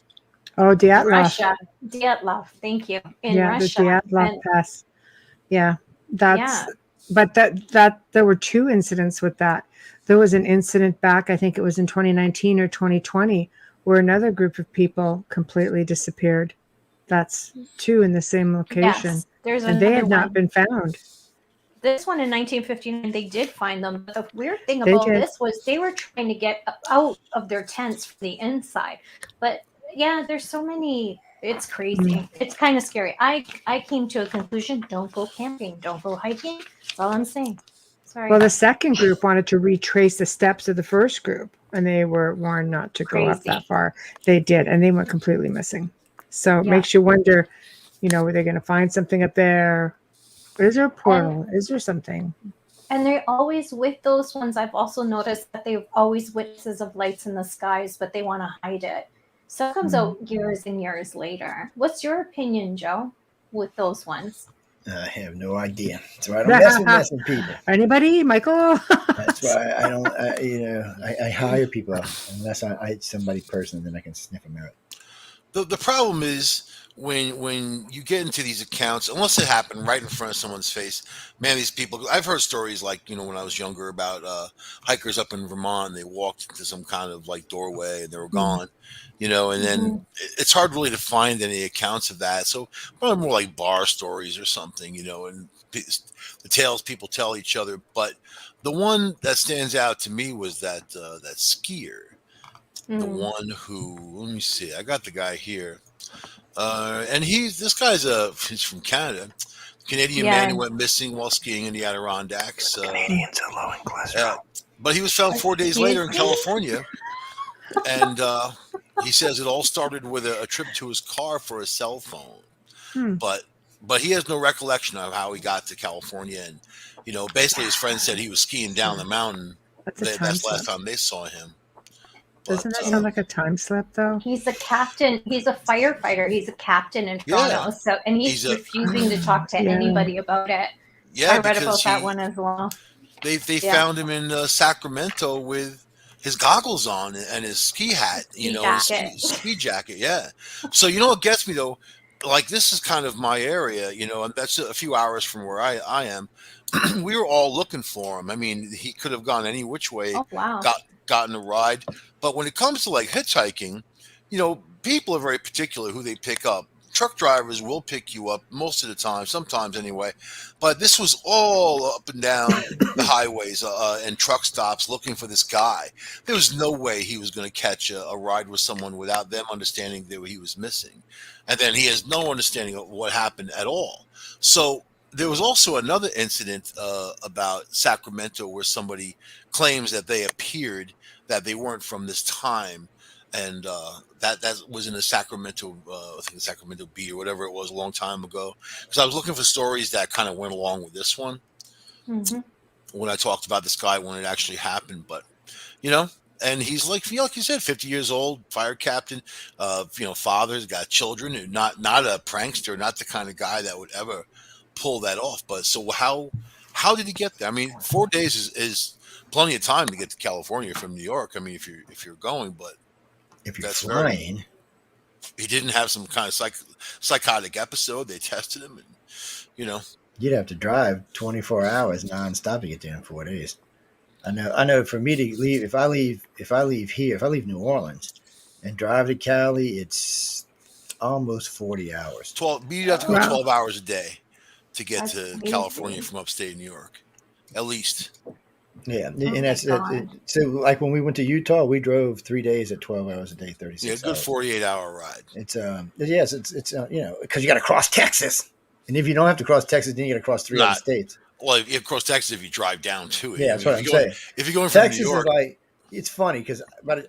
Oh, Dyatlov. Russia. Dyatlov, thank you. In Russia. The Dyatlov Pass. Yeah, but that there were 2 incidents with that. There was an incident back, I think it was in 2019 or 2020, where another group of people completely disappeared. That's 2 in the same location. Yes, there's and they had not been found. This one in 1959, they did find them. But the weird thing about this was they were trying to get out of their tents from the inside. But yeah, there's so many. It's crazy. It's kind of scary. I came to a conclusion: don't go camping, don't go hiking. That's all I'm saying. Sorry. Well, the second group wanted to retrace the steps of the first group, and they were warned not to go up that far. They did, and they went completely missing. So it makes you wonder, were they going to find something up there? Is there a portal? Is there something? And they're always with those ones. I've also noticed that they've always witnesses of lights in the skies, but they want to hide it. So it comes out years and years later. What's your opinion, Joe, with those ones? I have no idea. So I don't mess with messing people. Anybody, Michael? That's why I don't. I hire people unless I somebody personally, then I can sniff them out. The problem is when you get into these accounts, unless it happened right in front of someone's face, man, these people. I've heard stories like when I was younger about hikers up in Vermont. They walked into some kind of like doorway and they were gone, and then it's hard really to find any accounts of that. So probably more like bar stories or something, and the tales people tell each other. But the one that stands out to me was that skier. The one who, let me see, I got the guy here. And he's from Canada. Canadian man who went missing while skiing in the Adirondacks. Canadians are low in cholesterol. But he was found 4 days later in California. And he says it all started with a trip to his car for a cell phone. But he has no recollection of how he got to California. And, basically his friend said he was skiing down the mountain. That's the last time they saw him. Doesn't that sound like a time slip, though? He's a captain. He's a firefighter. He's a captain in Toronto. And he's refusing to talk to anybody about it. Yeah, I read because about that one as well. they Yeah. found him in Sacramento with his goggles on and his ski hat, Ski and his jacket. ski jacket. Yeah. So what gets me though, like this is kind of my area, and that's a few hours from where I am. We were all looking for him. I mean, he could have gone any which way, Oh wow. gotten a ride. But when it comes to like hitchhiking, people are very particular who they pick up. Truck drivers will pick you up most of the time, sometimes anyway. But this was all up and down the highways and truck stops looking for this guy. There was no way he was going to catch a ride with someone without them understanding that he was missing. And then he has no understanding of what happened at all. So there was also another incident about Sacramento where somebody claims that they appeared, that they weren't from this time. And that was in the Sacramento, I think the Sacramento Bee or whatever it was a long time ago. Because I was looking for stories that kind of went along with this one when I talked about this guy when it actually happened. But and he's like you said, 50 years old, fire captain, father's got children, and not a prankster, not the kind of guy that would ever pull that off. But so how did he get there? I mean, 4 days is plenty of time to get to California from New York. I mean, if you're going, but If you're that's flying, he didn't have some kind of psychotic episode. They tested him, and you'd have to drive 24 hours nonstop to get there in 4 days. I know. For me to leave, if I leave here, if I leave New Orleans and drive to Cali, it's almost 40 hours. 12. You'd have to go 12 hours a day to get That's to crazy. California from upstate New York, at least. Yeah, Oh and that's my God. so. Like when we went to Utah, we drove 3 days at 12 hours a day, 36 Yeah, good hours. 48-hour ride. It's yes, it's because you got to cross Texas, and if you don't have to cross Texas, then you got to cross three other states. Well, you cross Texas if you drive down to it. Yeah, that's what I'm saying. If you're going from Texas New York, is like, it's funny because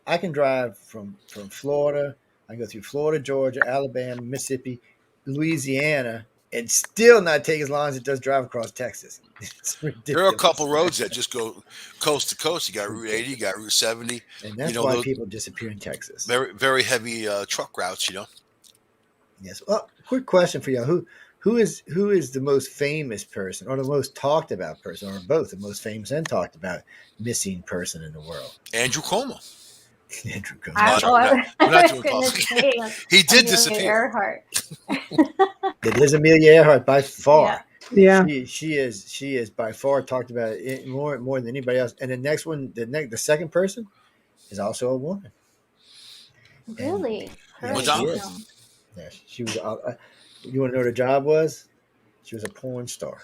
I can drive from Florida. I can go through Florida, Georgia, Alabama, Mississippi, Louisiana, and still not take as long as it does drive across Texas. It's ridiculous. there are a couple roads that just go coast to coast. You got Route 80, you got Route 70. And that's why people disappear in Texas. Very, very heavy truck routes, Yes. Well, quick question for you: who is the most famous person, or the most talked about person, or both, the most famous and talked about missing person in the world? Andrew Cuomo. Andrew Cuomo. We're not doing politics. He did disappear. Earhart. It is Amelia Earhart by far. Yeah. She is by far talked about it more than anybody else. And the next one, the second person, is also a woman. Really? Yeah, What she job? is. Yeah, she was. You want to know what her job was? She was a porn star.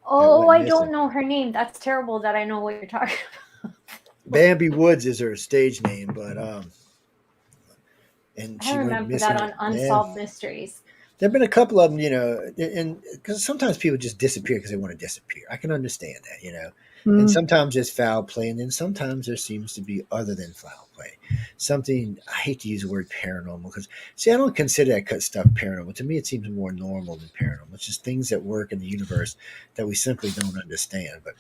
Oh, went I don't missing. know her name. That's terrible that I know what you're talking about. Bambi Woods is her stage name, but and she I went remember missing. that on Unsolved Mysteries. There've been a couple of them, and because sometimes people just disappear because they want to disappear. I can understand that, and sometimes it's foul play, and then sometimes there seems to be other than foul play. Something, I hate to use the word paranormal because, see, I don't consider that stuff paranormal. To me, it seems more normal than paranormal. It's just things that work in the universe that we simply don't understand. But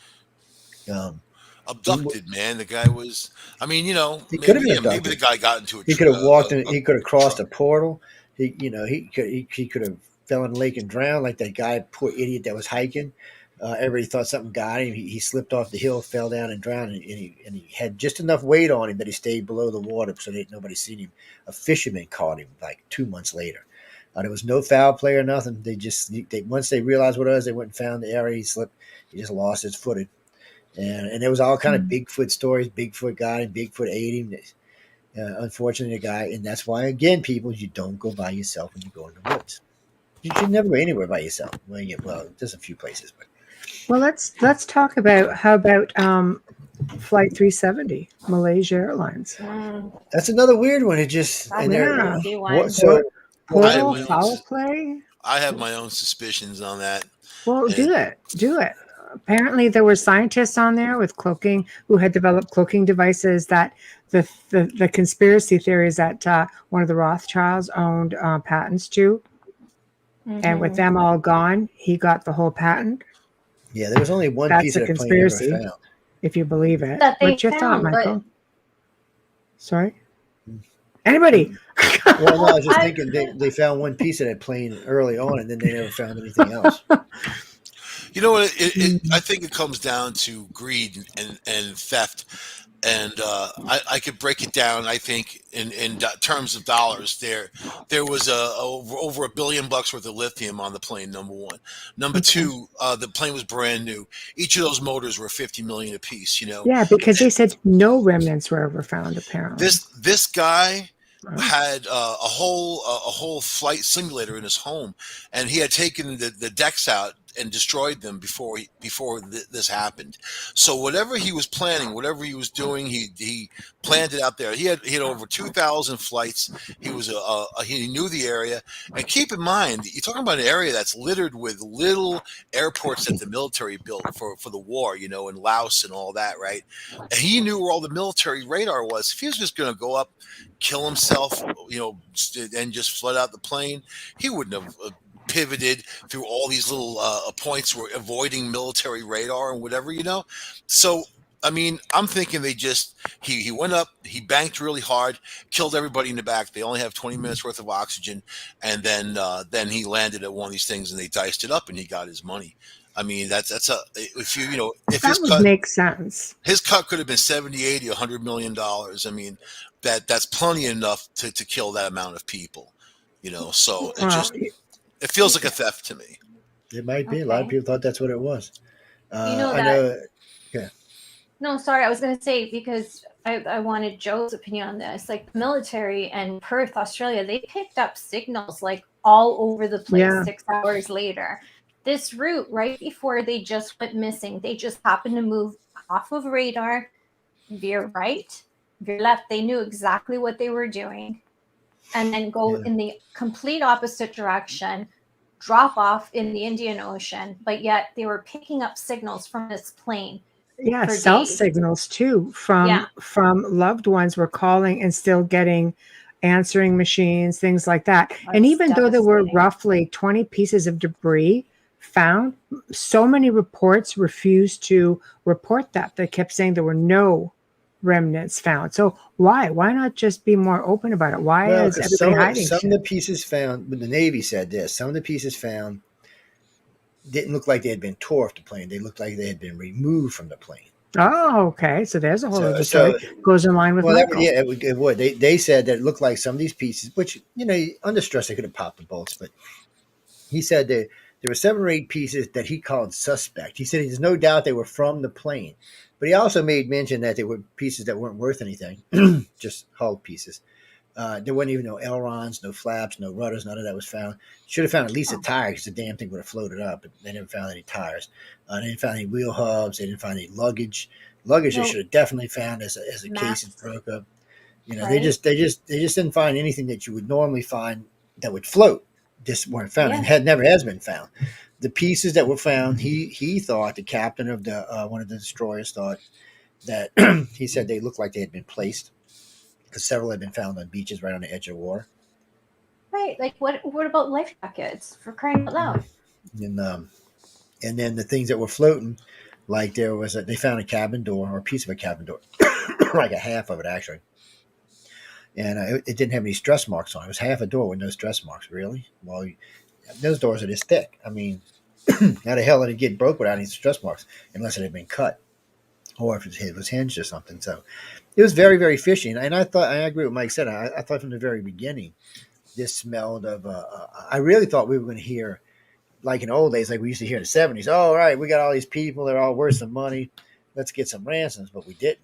Abducted, man. The guy was. I mean, he could have been abducted. maybe the guy got into a. He could have walked in. He could have crossed a portal. He could have fell in the lake and drowned like that guy, poor idiot that was hiking. Everybody thought something got him. He slipped off the hill, fell down, and drowned. And he had just enough weight on him that he stayed below the water, so that nobody seen him. A fisherman caught him like 2 months later. There was no foul play or nothing. They once they realized what it was, they went and found the area. He slipped. He just lost his footing. And there was all kind of Bigfoot stories. Bigfoot got him. Bigfoot ate him. Unfortunately, the guy, and that's why, again, people, you don't go by yourself when you go in the woods. You should never go anywhere by yourself. Well, there's a few places, but Well, let's talk about Flight 370, Malaysia Airlines. that's another weird one. It just That's and a there- crazy one. what, so Portal, I- foul play. I have my own suspicions on that. Well, do it. Apparently, there were scientists on there with cloaking who had developed cloaking devices. That the conspiracy theory is that one of the Rothschilds owned patents to, and with them all gone, he got the whole patent. yeah, there was only one That's piece a of the plane conspiracy. ever found. If you believe it. That they What's your thought, found, but- Michael? Sorry? Anybody? Well, no, I was just thinking they found one piece of that plane early on, and then they never found anything else. You know what? I think it comes down to greed and theft. And I could break it down. I think in terms of dollars, there was over $1 billion worth of lithium on the plane. Number one, number Okay. two, the plane was brand new. Each of those motors were 50 million apiece. You know, Yeah, because they said no remnants were ever found, apparently. this guy Oh, had a whole flight simulator in his home, and he had taken the decks out and destroyed them before this happened. So whatever he was planning, whatever he was doing, he planned it out there. He had over 2,000 flights. He knew the area, and keep in mind, you're talking about an area that's littered with little airports that the military built for the war, you know, in Laos and all that, right? And he knew where all the military radar was. If he was just going to go up, kill himself, you know, and just flood out the plane, he wouldn't have pivoted through all these little points where avoiding military radar and whatever, you know. So I mean, I'm thinking he went up, he banked really hard, killed everybody in the back. They only have 20 minutes worth of oxygen, and then he landed at one of these things and they diced it up and he got his money. I mean, that's a if you know if that would make sense. his cut could have been 70, 80, $100 million. I mean, that's plenty enough to kill that amount of people, you know. So Well, it feels like a theft to me. It might be. A lot of Okay. people thought that's what it was. You know I that. know. Yeah. No, sorry, I was going to say, because I wanted Joe's opinion on this. Like, the military and Perth, Australia, they picked up signals like all over the place Yeah. 6 hours later. This route, right before they just went missing, they just happened to move off of radar, veer right, veer left. They knew exactly what they were doing, and then go Yeah. in the complete opposite direction, drop off in the Indian Ocean, but yet they were picking up signals from this plane. yeah, for cell days. signals too from Yeah. loved ones were calling and still getting answering machines, things like that. And That's even though there were devastating. roughly 20 pieces of debris found, so many reports refused to report that. They kept saying there were no remnants found. So why not just be more open about it? Why Well, is because everybody hiding some of shit? the pieces found, the Navy said this, some of the pieces found didn't look like they had been tore off the plane. They looked like they had been removed from the plane. Oh, okay. So there's a whole other So story. Goes in line with well, Michael. yeah, it would. They said that it looked like some of these pieces, which, you know, under stress, they could have popped the bolts, but he said that there were 7 or 8 pieces that he called suspect. He said there's no doubt they were from the plane, but he also made mention that they were pieces that weren't worth anything, just hull pieces. There wasn't even no ailerons, no flaps, no rudders. None of that was found. Should have found at least a tire because the damn thing would have floated up. But they didn't find any tires. They didn't find any wheel hubs. They didn't find any luggage. Luggage they No. should have definitely found as a case Maps. broke up. You know, Right. they just didn't find anything that you would normally find that would float. Just weren't found, and Yeah. never has been found. The pieces that were found, he thought, the captain of the one of the destroyers thought that he said they looked like they had been placed, because several had been found on beaches right on the edge of water. Right. Like, what about life jackets, for crying out loud? And then the things that were floating, like they found a cabin door, or a piece of a cabin door, like a half of it actually, and it didn't have any stress marks on it. It was half a door with no stress marks. Really? Well, those doors are this thick. I mean, how the hell did it get broke without any stress marks, unless it had been cut, or if it was hinged or something? So it was very, very fishy. And I agree with Mike said. I thought from the very beginning, this smelled of. I really thought we were going to hear, like in old days, like we used to hear in the 70s. Oh, all right, we got all these people. They're all worth some money. Let's get some ransoms. But we didn't.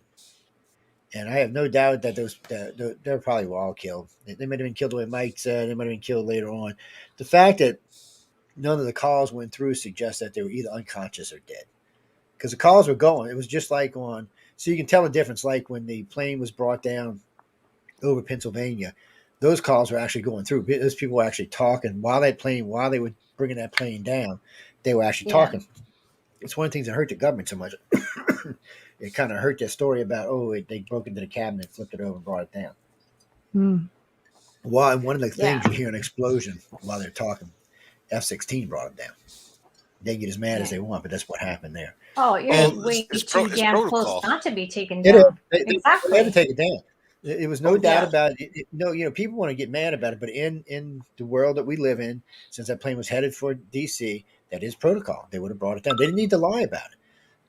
And I have no doubt that they're probably all killed. They might have been killed the way Mike said. They might have been killed later on. The fact that none of the calls went through suggests that they were either unconscious or dead. Because the calls were going. It was just like so you can tell the difference, like when the plane was brought down over Pennsylvania, those calls were actually going through. Those people were actually talking while they were bringing that plane down, they were actually talking. It's one of the things that hurt the government so much. It kind of hurt that story about, they broke into the cabinet, flipped it over, and brought it down. Well, and one of the things you hear an explosion while they're talking, F-16 brought them down. They get as mad as they want, but that's what happened there. Oh, you're way it's too damn protocol. close not to be taken They down. Exactly. They had to take it down. It was no doubt yeah. about it. People want to get mad about it, but in the world that we live in, since that plane was headed for D.C., That is protocol. They would have brought it down. They didn't need to lie about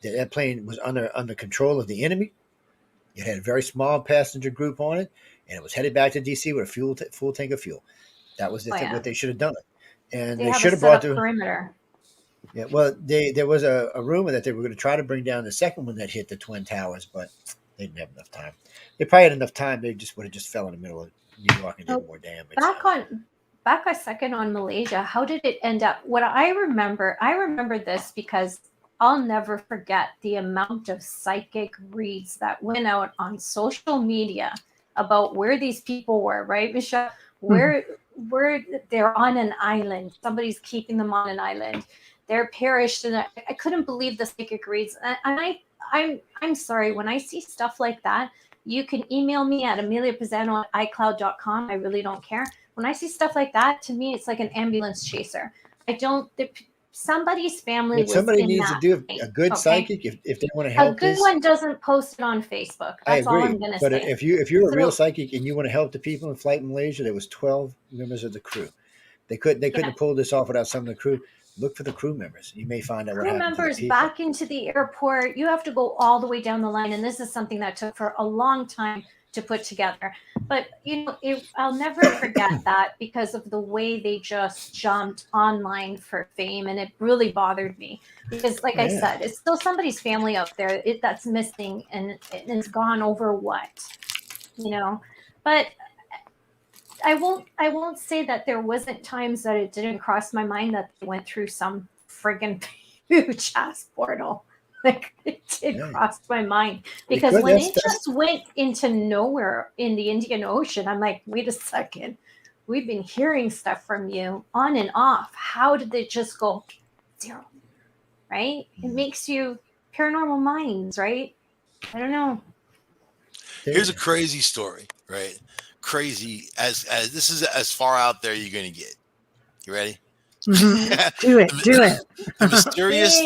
it. That plane was under control of the enemy. It had a very small passenger group on it, and it was headed back to D.C. with a full tank of fuel. That was what they should have done. And they have should a have brought set up perimeter. Yeah, well, there was a rumor that they were going to try to bring down the second one that hit the Twin Towers, but they didn't have enough time. They probably had enough time. They just would have just fell in the middle of New York and did more damage. Back a second on Malaysia. How did it end up? What I remember this because I'll never forget the amount of psychic reads that went out on social media about where these people were, right, Michelle? Where they're on an island. Somebody's keeping them on an island. They're perished, and I couldn't believe the psychic reads. And I'm sorry, when I see stuff like that, you can email me at ameliapizzano@icloud.com. I really don't care. When I see stuff like that, to me, it's like an ambulance chaser. Somebody's family was somebody in needs that to do thing, a good okay? psychic if they want to help. A good one doesn't post it on Facebook. I That's agree. all I'm going to but say. if you're a real psychic and you want to help the people in Flight Malaysia, there was 12 members of the crew. They couldn't have pulled this off without some of the crew. Look for the crew members. You may find out what happened. Crew members to the people. back into the airport. You have to go all the way down the line, and this is something that took for a long time to put together. But I'll never forget that because of the way they just jumped online for fame, and it really bothered me because, like I said, it's still somebody's family out there that's missing, and it's gone over what, But I won't say that there wasn't times that it didn't cross my mind that they went through some friggin' huge ass portal. Like it did cross my mind because when it just went into nowhere in the Indian Ocean, I'm like, wait a second, we've been hearing stuff from you on and off. How did it just go zero? Right? It makes you paranormal minds, right? I don't know. Here's a crazy story, right? Crazy as this is as far out there you're gonna get. You ready? Mm-hmm. Do it. The mysterious,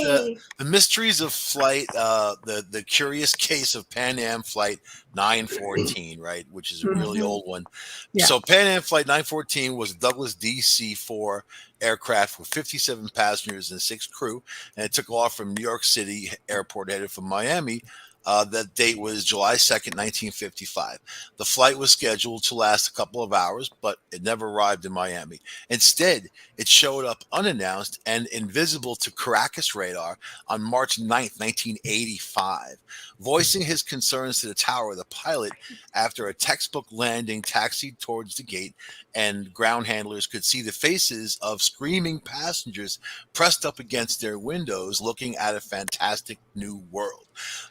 the mysteries of flight. The curious case of Pan Am Flight 914, right, which is a really old one. Yeah. So Pan Am Flight 914 was a Douglas DC-4 aircraft with 57 passengers and 6 crew, and it took off from New York City Airport headed for Miami. That date was July 2nd, 1955. The flight was scheduled to last a couple of hours, but it never arrived in Miami. Instead, it showed up unannounced and invisible to Caracas radar on March 9th, 1985. Voicing his concerns to the tower, the pilot, after a textbook landing, taxied towards the gate, and ground handlers could see the faces of screaming passengers pressed up against their windows looking at a fantastic new world.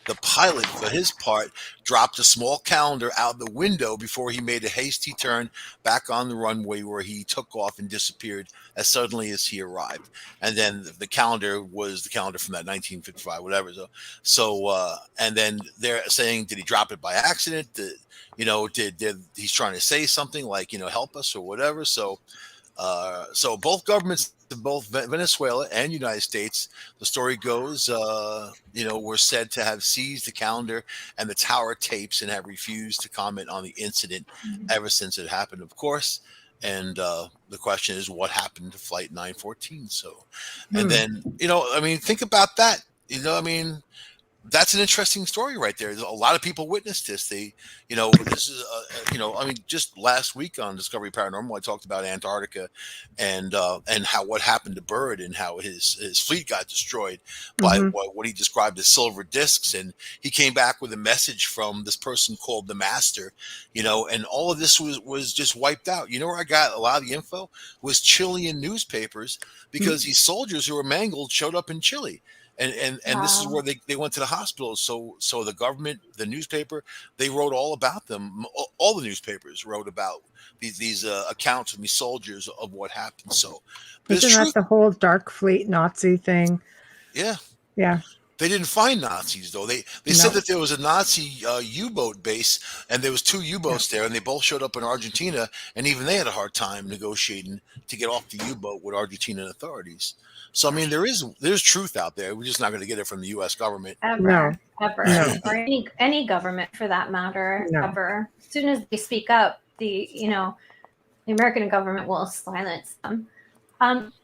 The pilot, for his part, dropped a small calendar out the window before he made a hasty turn back on the runway, where he took off and disappeared as suddenly as he arrived. And then the calendar was the calendar from that 1955, whatever. So and then they're saying, did he drop it by accident? Did he's trying to say something like, help us or whatever? So both governments, both Venezuela and United States, the story goes, were said to have seized the calendar and the tower tapes and have refused to comment on the incident ever since it happened, of course. And the question is, what happened to Flight 914? So, and then, think about that. That's an interesting story right there. A lot of people witnessed this. This is, just last week on Discovery Paranormal, I talked about Antarctica and what happened to Byrd and how his fleet got destroyed by what he described as silver discs. And he came back with a message from this person called the Master, and all of this was just wiped out. Where I got a lot of the info was Chilean newspapers, because these soldiers who were mangled showed up in Chile. And wow. This is where they went to the hospital. So the government, the newspaper, they wrote all about them. All the newspapers wrote about these accounts of these soldiers of what happened. So isn't that the whole Dark Fleet Nazi thing? Yeah. Yeah. They didn't find Nazis, though. They said that there was a Nazi U-boat base, and there was 2 U-boats there, and they both showed up in Argentina, and even they had a hard time negotiating to get off the U-boat with Argentinian authorities. So, there's truth out there. We're just not going to get it from the U.S. government. Ever. Or any government for that matter, ever. As soon as they speak up, the American government will silence them.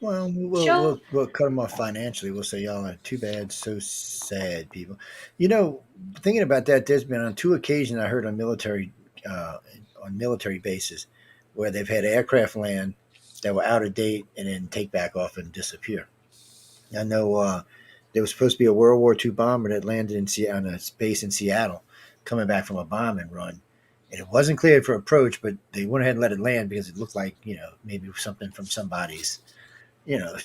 Well, Joe, we'll cut them off financially. We'll say y'all are too bad, so sad, people. Thinking about that, there's been on 2 occasions I heard uh, on military bases where they've had aircraft land that were out of date and then take back off and disappear. I know there was supposed to be a World War II bomber that landed on a base in Seattle, coming back from a bombing run, and it wasn't cleared for approach, but they went ahead and let it land because it looked like maybe something from somebody's you know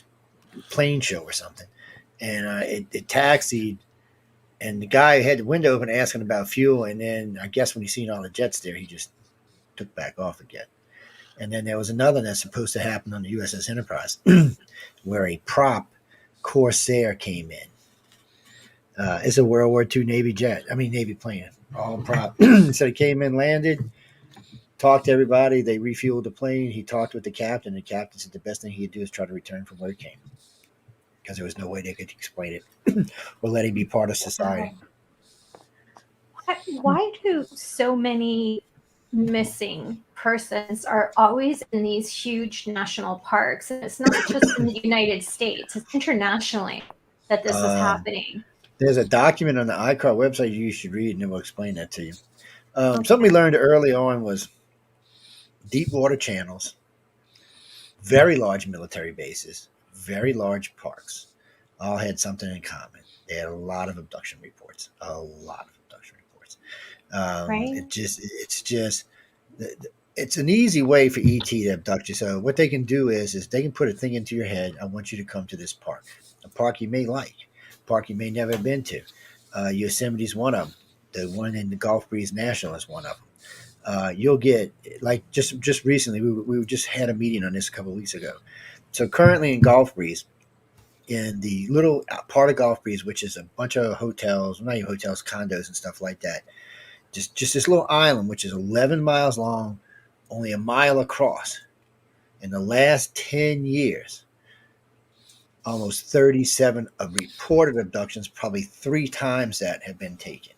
plane show or something, and it taxied, and the guy had the window open asking about fuel, and then I guess when he seen all the jets there, he just took back off again. And then there was another that's supposed to happen on the USS Enterprise, where a prop Corsair came in. It's a World War II Navy plane, all prop. So he came in, landed, talked to everybody. They refueled the plane. He talked with the captain. The captain said the best thing he could do is try to return from where he came, because there was no way they could explain it or let him be part of society. why do so many missing persons are always in these huge national parks? And it's not just in the United States, it's internationally that this is happening. There's a document on the ICAR website you should read, and it will explain that to you. Something we learned early on was deep water channels, very large military bases, very large parks, all had something in common. They had a lot of abduction reports, a lot of abduction reports. Right. It's an easy way for ET to abduct you. So what they can do is they can put a thing into your head. I want you to come to this park, a park you may like, a park you may never have been to. Yosemite's one of them. The one in the Gulf Breeze National is one of them. You'll get, like, just recently, we just had a meeting on this a couple of weeks ago. So currently in Gulf Breeze, in the little part of Gulf Breeze, which is a bunch of hotels, not even hotels, condos and stuff like that, just this little island, which is 11 miles long, only a mile across. In the last 10 years, almost 37 of reported abductions, probably 3 times that, have been taken.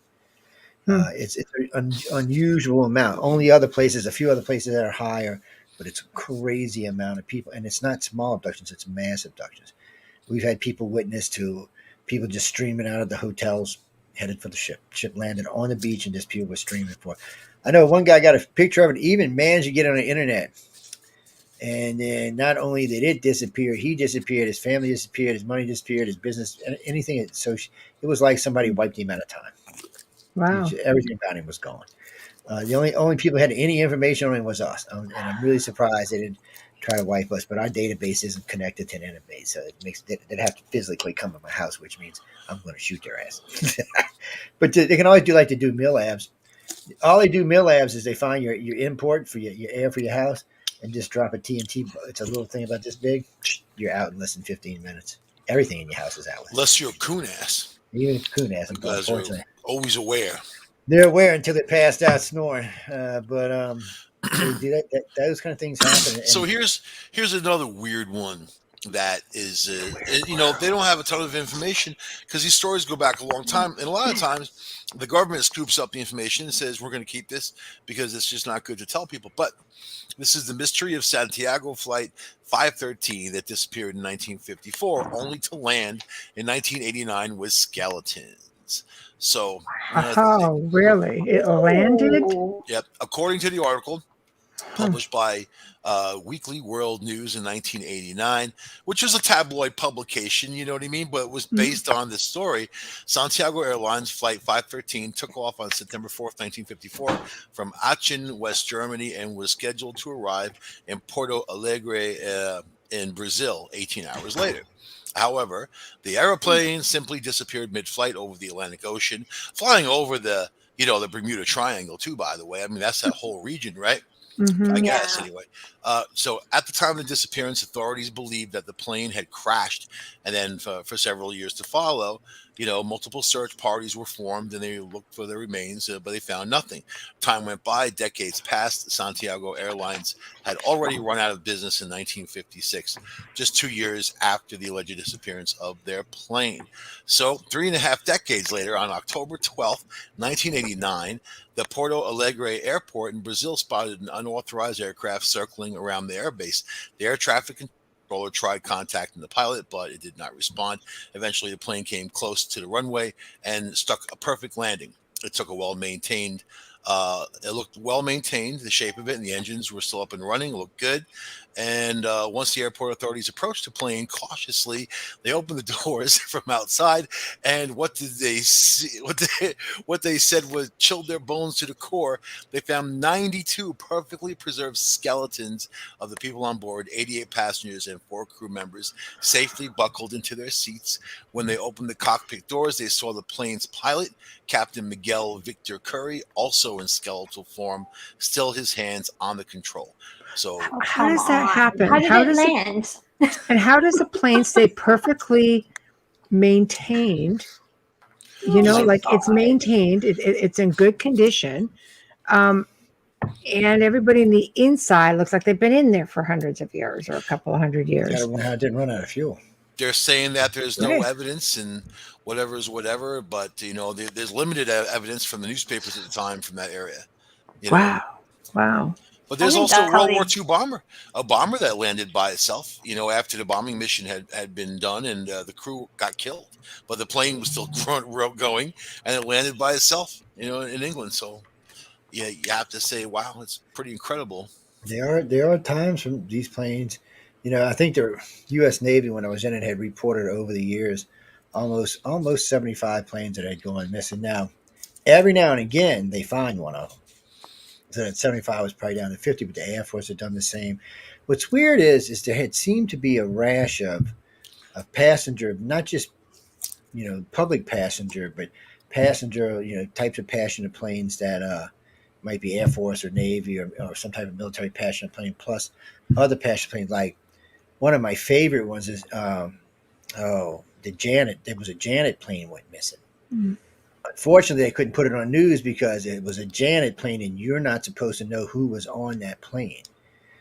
It's an unusual amount. Only other places, a few other places that are higher, but it's a crazy amount of people. And it's not small abductions, it's mass abductions. We've had people witness to people just streaming out of the hotels, headed for the ship. Ship landed on the beach, and just people were streaming for it. I know one guy got a picture of it, even managed to get on the internet. And then not only did it disappear, he disappeared, his family disappeared, his money disappeared, his business, anything. So it was like somebody wiped him out of time. Wow. Everything about him was gone. The only people who had any information on him was us. And I'm really surprised they didn't try to wipe us, but our database isn't connected to the database, so it makes they'd have to physically come to my house, which means I'm going to shoot their ass. But they can always do like they do mill labs. All they do mill labs is they find your import for your air for your house and just drop a TNT. It's a little thing about this big. You're out in less than 15 minutes. Everything in your house is out. Unless you're a coon ass. Even coon ass, You guys are always aware. They're aware until they passed out snoring. But they do that. Those kind of things happen. So here's another weird one that is, they don't have a ton of information because these stories go back a long time, and a lot of times the government scoops up the information and says we're going to keep this because it's just not good to tell people. But this is the mystery of Santiago Flight 513 that disappeared in 1954, only to land in 1989 with skeletons. So, Oh, really? It landed? Yep. According to the article published by Weekly World News in 1989, which was a tabloid publication, you know what I mean? But it was based on this story. Santiago Airlines Flight 513 took off on September 4th, 1954 from Aachen, West Germany, and was scheduled to arrive in Porto Alegre in Brazil 18 hours later. However, the airplane simply disappeared mid-flight over the Atlantic Ocean, flying over the Bermuda Triangle too, by the way. I mean, that's that whole region, right? I guess, anyway. So at the time of the disappearance, authorities believed that the plane had crashed, and then for several years to follow, multiple search parties were formed, and they looked for the remains, but they found nothing. Time went by, decades passed. Santiago Airlines had already run out of business in 1956, just 2 years after the alleged disappearance of their plane. So 3.5 decades later, on October 12th, 1989, the Porto Alegre airport in Brazil spotted an unauthorized aircraft circling around the airbase. The air traffic controller tried contacting the pilot, but it did not respond. Eventually, the plane came close to the runway and struck a perfect landing. It took a well-maintained. It looked well maintained, the shape of it, and the engines were still up and running. It looked good. And once the airport authorities approached the plane cautiously, they opened the doors from outside. And what did they see? What they said was chilled their bones to the core. They found 92 perfectly preserved skeletons of the people on board, 88 passengers and 4 crew members, safely buckled into their seats. When they opened the cockpit doors, they saw the plane's pilot, Captain Miguel Victor Curry, also in skeletal form, still his hands on the control. So How does that happen? How did it land? And how does a plane stay perfectly maintained? You know, like it's maintained, it's in good condition. And everybody in the inside looks like they've been in there for hundreds of years or a couple of hundred years. Got to wonder how it didn't run out of fuel. they're saying that there's no evidence and whatever is whatever, but there's limited evidence from the newspapers at the time from that area. Wow. But there's also a World War II bomber, that landed by itself, after the bombing mission had been done and the crew got killed. But the plane was still going and it landed by itself, in England. So, yeah, you have to say, wow, it's pretty incredible. There are times from these planes, I think the U.S. Navy, when I was in it, had reported over the years almost 75 planes that had gone missing. Now, every now and again, they find one of them. So that 75 was probably down to 50, but the Air Force had done the same. What's weird is there had seemed to be a rash of passenger, not just, public passenger, but passenger, types of passenger planes that might be Air Force or Navy or some type of military passenger plane, plus other passenger planes. Like one of my favorite ones is, the Janet. There was a Janet plane went missing. Mm-hmm. Unfortunately, they couldn't put it on news because it was a Janet plane, and you're not supposed to know who was on that plane.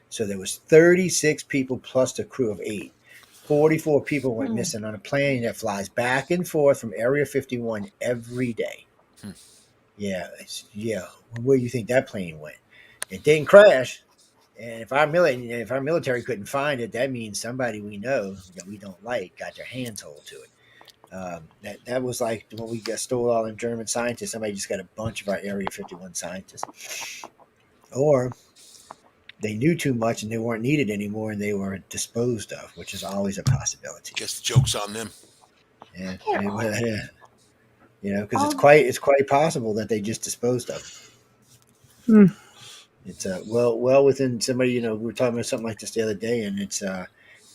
So there was 36 people plus the crew of 8. 44 people went missing on a plane that flies back and forth from Area 51 every day. Yeah. Where do you think that plane went? It didn't crash. And if our military couldn't find it, that means somebody we know that we don't like got their hands hold to it. That was like when we stole all them German scientists. Somebody just got a bunch of our Area 51 scientists, or they knew too much and they weren't needed anymore, and they were disposed of, which is always a possibility. Guess the joke's on them. Yeah, because it's quite possible that they just disposed of. It's well within somebody. We were talking about something like this the other day, and it's.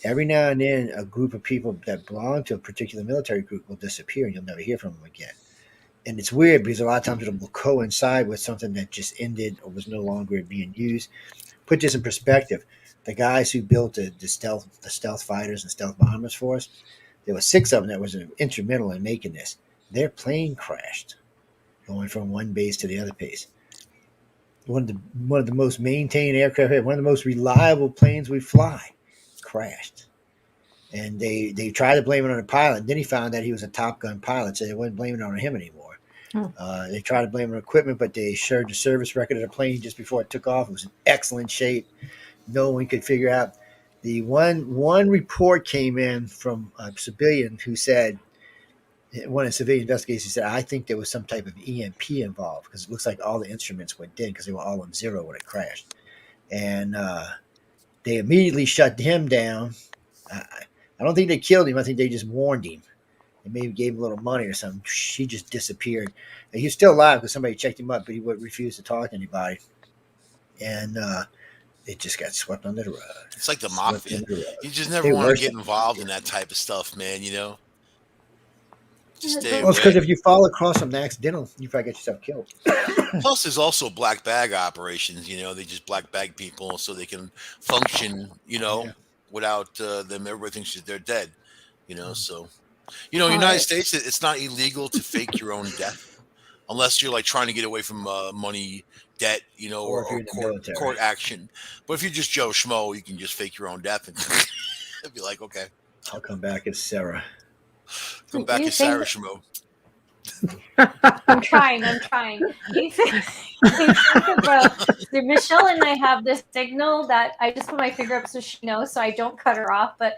Every now and then, a group of people that belong to a particular military group will disappear, and you'll never hear from them again. And it's weird because a lot of times it will coincide with something that just ended or was no longer being used. Put this in perspective: the guys who built the stealth fighters and stealth bombers for us, there were 6 of them that was instrumental in making this. Their plane crashed, going from one base to the other base. One of the most maintained aircraft, one of the most reliable planes we fly, crashed, and they tried to blame it on the pilot. Then he found that he was a Top Gun pilot, so they wasn't blaming it on him anymore. They tried to blame it on equipment, but they shared the service record of the plane just before it took off. It was in excellent shape. No one could figure out. The one report came in from a civilian who said, one of the civilian investigators said, I think there was some type of EMP involved because it looks like all the instruments went dead because they were all on zero when it crashed. And they immediately shut him down. I don't think they killed him. I think they just warned him. They maybe gave him a little money or something. He just disappeared. And he's still alive because somebody checked him up, but he would refuse to talk to anybody. And it just got swept under the rug. It's like the mafia. You just never want to get involved in that type of stuff, man. Just stay away. Well, it's because if you fall across them accidental, you probably get yourself killed. Plus, there's also black bag operations. They just black bag people so they can function. Without them, everybody thinks that they're dead. So in the United States, it's not illegal to fake your own death unless you're like trying to get away from money, debt, or court action. But if you're just Joe Schmo, you can just fake your own death and be like, okay, I'll come back as Sarah. Come back as Sarah Schmo. I'm trying. Michelle and I have this signal that I just put my finger up so she knows, so I don't cut her off. But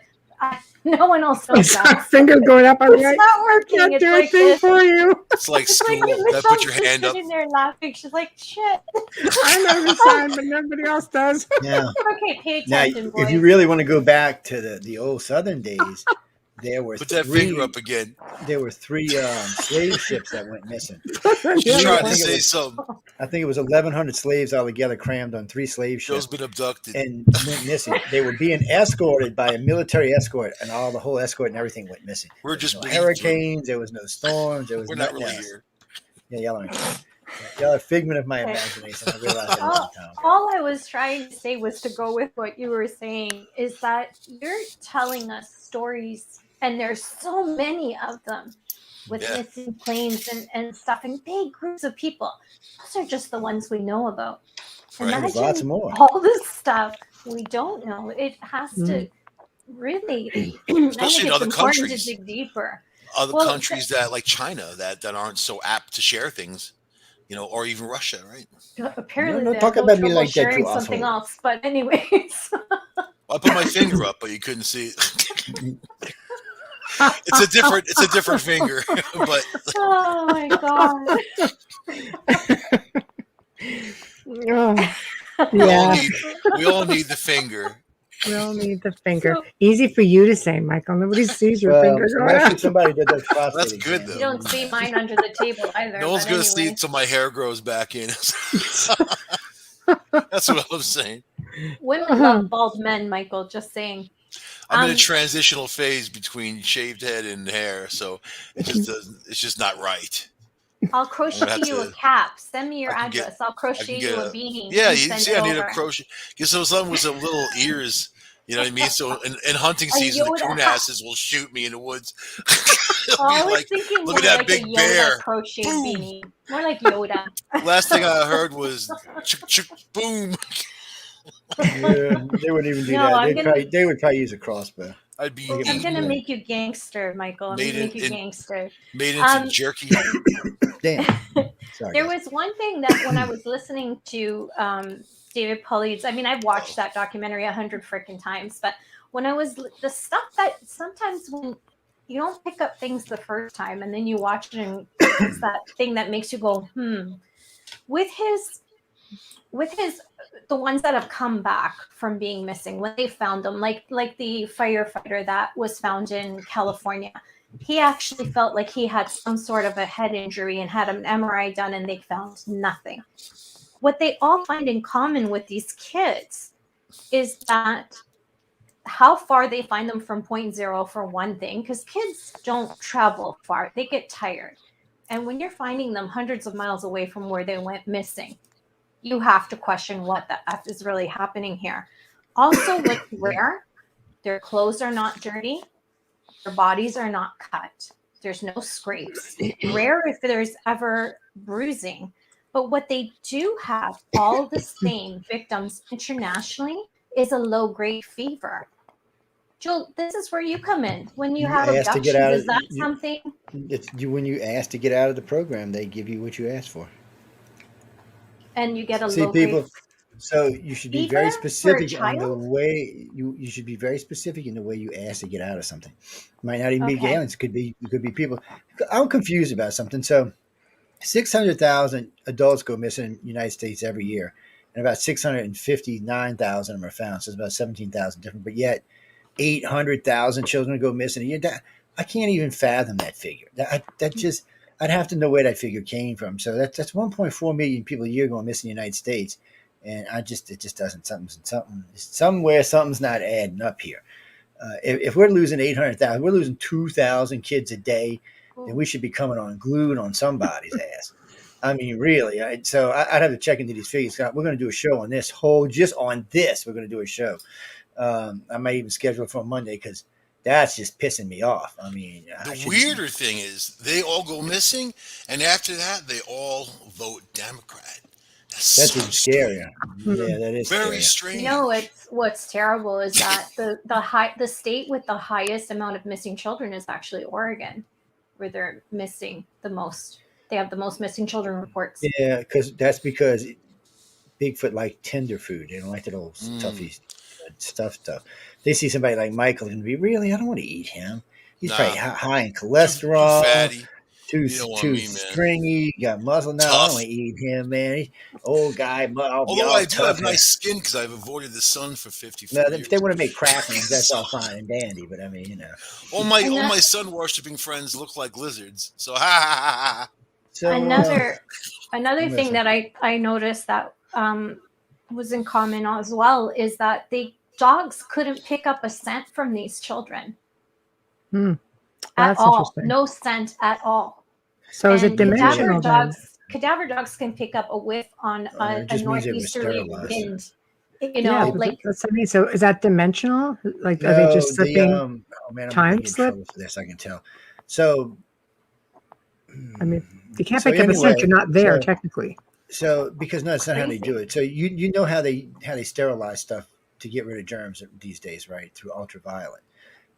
no one else knows that. Finger going up. I'm It's like, not working. can't It's do a like thing this. for you. It's like It's school. like That Michelle's put your just hand up. sitting there laughing. She's like, shit. I know the sign, but nobody else does. Now, Okay, pay now, attention, boys. if you really want to go back to the old Southern days, there were Put that three. finger up again. There were three slave ships that went missing. She's Yeah, trying I to think it say was- something. I think it was 1,100 slaves altogether crammed on 3 slave Joe's ships been abducted. and went missing. They were being escorted by a military escort, and the whole escort and everything went missing. We're There was just no bleeding through. hurricanes. There was no storms. There was We're not nothing really else. here. Yeah, y'all aren't. Y'all are a figment of my imagination. I realize that all the time. All I was trying to say was to go with what you were saying is that you're telling us stories, and there's so many of them with Yeah. missing planes and stuff, and big groups of people. Those are just the ones we know about. Right. There's lots more. All this stuff we don't know. It has to really, Especially in other important countries. to dig deeper. Other Well, countries that, like China, that aren't so apt to share things, or even Russia, right? Apparently, No, they talk have about me trouble like that, sharing you something asshole. else. But anyways, I put my finger up, but you couldn't see it. It's a different finger, but oh my god. Oh, we all yeah, need the finger. we all need the finger. Easy for you to say, Michael. Nobody sees your Well, finger going unless up. it's somebody that does prostate That's good, exams. though. You don't see mine under the table either. No one's but gonna see anyway. it until my hair grows back in. That's what I'm saying. Women love bald men, Michael. Just saying. I'm in a transitional phase between shaved head and hair, so it just doesn't. It's just not right. I'll I'm crochet gonna have you a to- cap. Send me your I can get- address. I'll crochet get you a a- beanie. Yeah, and you send see, it I need a over. crochet. Get someone with some little ears. You know what I mean? So in hunting A season, the Yoda coon hat. asses will shoot me in the woods. Oh, I They'll be was like, thinking look more at that like big a Yoda bear. crochet Boom. beanie. More like Yoda. Last thing I heard was chuk, chuk, boom. Yeah, they wouldn't even do No, that. They would probably use a crossbow. I'd be I'm I'm eaten, gonna make you gangster, Michael. I'm Made gonna make it you in- gangster. made into jerky. Damn. Sorry. There guys. was one thing that when I was listening to David Paulides, I mean, I've watched that documentary 100 freaking times, but when I was the stuff that sometimes when you don't pick up things the first time and then you watch it and it's that thing that makes you go, with his the ones that have come back from being missing when they found them, like the firefighter that was found in California. He actually felt like he had some sort of a head injury and had an MRI done, and they found nothing. What they all find in common with these kids is that how far they find them from point zero, for one thing, because kids don't travel far, they get tired. And when you're finding them hundreds of miles away from where they went missing, you have to question what the F is really happening here. Also, what's rare, their clothes are not dirty. Their bodies are not cut. There's no scrapes. Rare if there's ever bruising. But what they do have, all the same victims internationally, is a low-grade fever. Joel, this is where you come in. When you have asked to get abductions, out is of- that you- something? When you ask to get out of the program, they give you what you asked for. And you get a See, low-grade people. So you should be fever very for a specific on the child? way you should be very specific in the way you ask to get out of something. It might not even be Okay. aliens. It could be people. I'm confused about something. So 600,000 adults go missing in the United States every year, and about 659,000 of them are found. So it's about 17,000 different. But yet 800,000 children go missing a year. I can't even fathom that figure. I'd have to know where that figure came from. So that's 1.4 million people a year going missing in the United States. And it just doesn't, something's not adding up here. If we're losing 800,000, we're losing 2,000 kids a day, then we should be coming unglued on somebody's ass. I mean, really. So I'd have to check into these figures. We're going to do a show on this just on this. We're going to do a show. I might even schedule it for Monday because that's just pissing me off. I mean, The weirder thing is they all go missing, and after that, they all vote Democrat. That's even scarier. Yeah, that is Very scarier. strange. You know, what's terrible is that the state with the highest amount of missing children is actually Oregon, where they're missing the most They have the most missing children reports. Yeah, because Bigfoot like tender food. They don't like that old stuffy stuff. They see somebody like Michael and be really, I don't want to eat him. He's probably Nah, high in too cholesterol, fatty. too You don't want me, man. stringy, got muscle. No, I don't Tough. want to eat him, man. Old guy, I'll be Although all I do tough. have nice skin because I've avoided the sun for 54 No, years. if they want to make cracklings, that's all fine and dandy. But I mean, you know, all my sun worshipping friends look like lizards. So ha ha ha ha. so Another thing that I noticed that was in common as well is that the dogs couldn't pick up a scent from these children at all. No scent at all. So is it dimensional then? Cadaver dogs can pick up a whiff on a northeasterly wind. You know, yeah, like that's what I mean. So is that dimensional? Like, are they just slipping time slip? For this, I can tell. So, I mean, you can't pick up a scent. You're not there technically. So, because no, it's not how they do it. So you know how they sterilize stuff to get rid of germs these days, right? Through ultraviolet.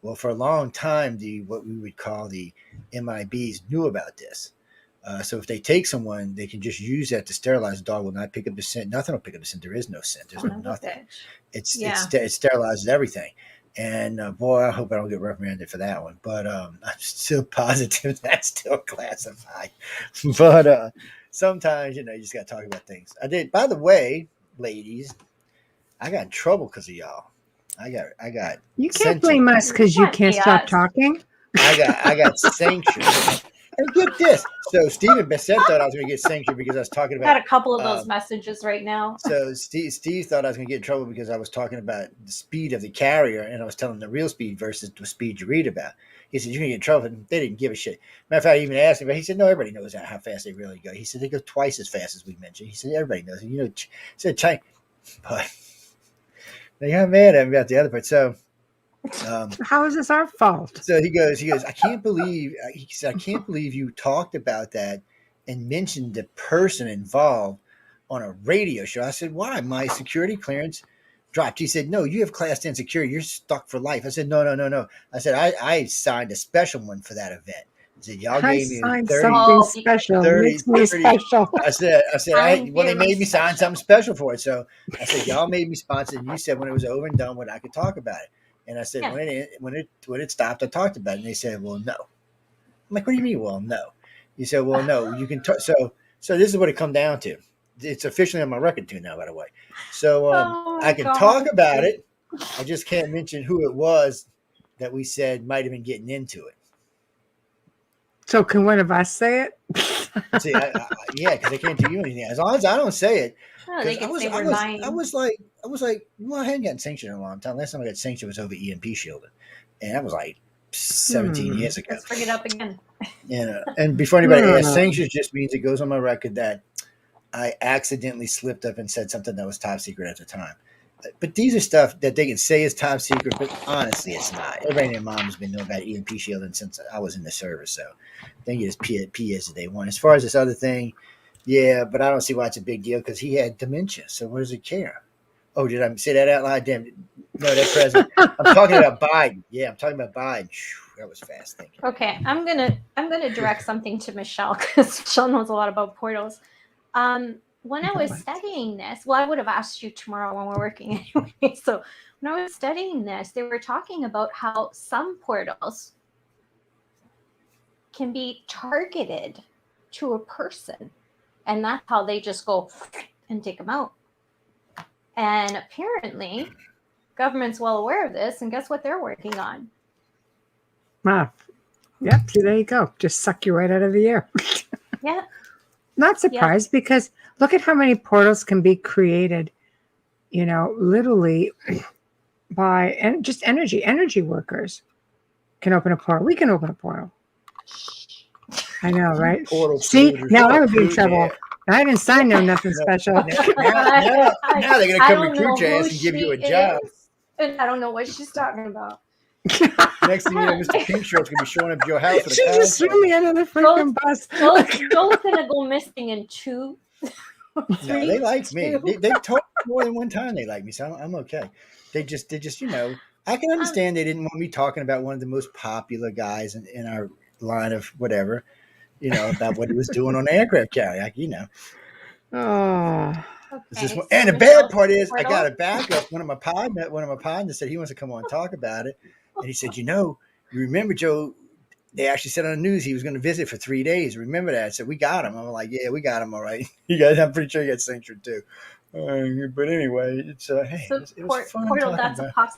Well, for a long time, what we would call the MIBs knew about this. So if they take someone, they can just use that to sterilize. The dog will not pick up the scent. Nothing will pick up the scent. There is no scent. There's no nothing. It sterilizes everything. And boy, I hope I don't get reprimanded for that one. But I'm still positive that's still classified. But sometimes, you just got to talk about things. I did. By the way, ladies, I got in trouble because of y'all. I got. You can't blame us because you can't stop talking. I got sanctioned. And get this. So Stephen Bissett thought I was going to get sanctioned because I was talking about. I got a couple of those messages right now. So Steve thought I was going to get in trouble because I was talking about the speed of the carrier, and I was telling the real speed versus the speed you read about. He said, "You're going to get in trouble." And they didn't give a shit. Matter of fact, I even asked him, but he said, "No, everybody knows how fast they really go." He said, "They go twice as fast as we mentioned." He said, "Everybody knows it." He said, "Chime," but they got mad at me about the other part. So. How is this our fault? So he goes, I can't believe you talked about that and mentioned the person involved on a radio show. I said, why? My security clearance dropped. He said, no, you have class 10 security. You're stuck for life. I said, no. I said, I signed a special one for that event. I said, y'all gave me 30 special. 30 special. I said, they made me sign something special for it. So I said, y'all made me sponsor. And you said when it was over and done with, I could talk about it. And I said, when it stopped, I talked about it. And they said, well, no. I'm like, what do you mean? Well, no. You said, well, no, you can talk. So this is what it come down to. It's officially on my record too now, by the way. So I can talk about it. I just can't mention who it was that we said might have been getting into it. So can one of us say it? See, yeah, because they can't do you anything. As long as I don't say it. They can say we're lying. I was like, well, I hadn't gotten sanctioned in a long time. Last time I got sanctioned was over EMP shielding, and that was like 17 years ago. Let's bring it up again. And before anybody asks, sanctions just means it goes on my record that I accidentally slipped up and said something that was top secret at the time. But these are stuff that they can say is top secret, but honestly, it's not. Everybody and their mom has been knowing about EMP shielding since I was in the service, so they can just pee as they want. As far as this other thing. Yeah, but I don't see why it's a big deal because he had dementia. So what does it care? Oh, did I say that out loud? Damn. No, that president. I'm talking about Biden. Yeah, I'm talking about Biden. That was fast thinking. Okay, I'm gonna direct something to Michelle because Michelle knows a lot about portals. When I was studying this, well, I would have asked you tomorrow when we're working anyway. So when I was studying this, they were talking about how some portals can be targeted to a person. And that's how they just go and take them out. And apparently, government's well aware of this. And guess what they're working on? Wow. Yep. So there you go. Just suck you right out of the air. Yeah. Not surprised because look at how many portals can be created, literally by just energy workers can open a portal. We can open a portal. I know, right? See, now I would be in trouble. I didn't sign nothing special. Now they're going to come recruit your ass and give you a job. And I don't know what she's talking about. Next thing you know, Mr. Pink Shirt's going to be showing up at your house. She just threw me under the freaking bus. Joe's going to go missing in 2. No, they like me. They told me more than one time they like me, so I'm okay. They just, I can understand they didn't want me talking about one of the most popular guys in our line of whatever. about what he was doing on the aircraft carrier. Oh, Okay, And the so bad Michelle's part is, I portal. got it back up. One of my partners said he wants to come on and talk about it, and he said, you remember, Joe? They actually said on the news he was going to visit for 3 days. Remember that? I said, we got him. I'm like, yeah, we got him. All right. You guys, I'm pretty sure you got sanctuary too. But anyway, hey, So it was fun portal, talking that's a about.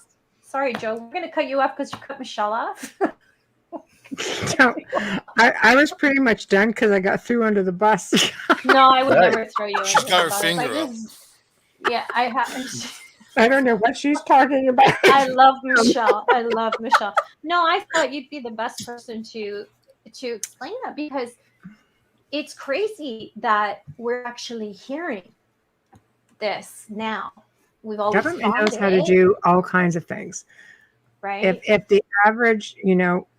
Sorry, Joe, we're gonna cut you off because you cut Michelle off. so I was pretty much done because I got through under the bus. No, I would Right. never throw you. She's under got the her bus. finger up. Yeah, I have. I don't know what she's talking about. I love Michelle. I love Michelle. No, I thought you'd be the best person to explain that, because it's crazy that we're actually hearing this now. We've always Government thought knows how to it, do all kinds of things. right? If the average,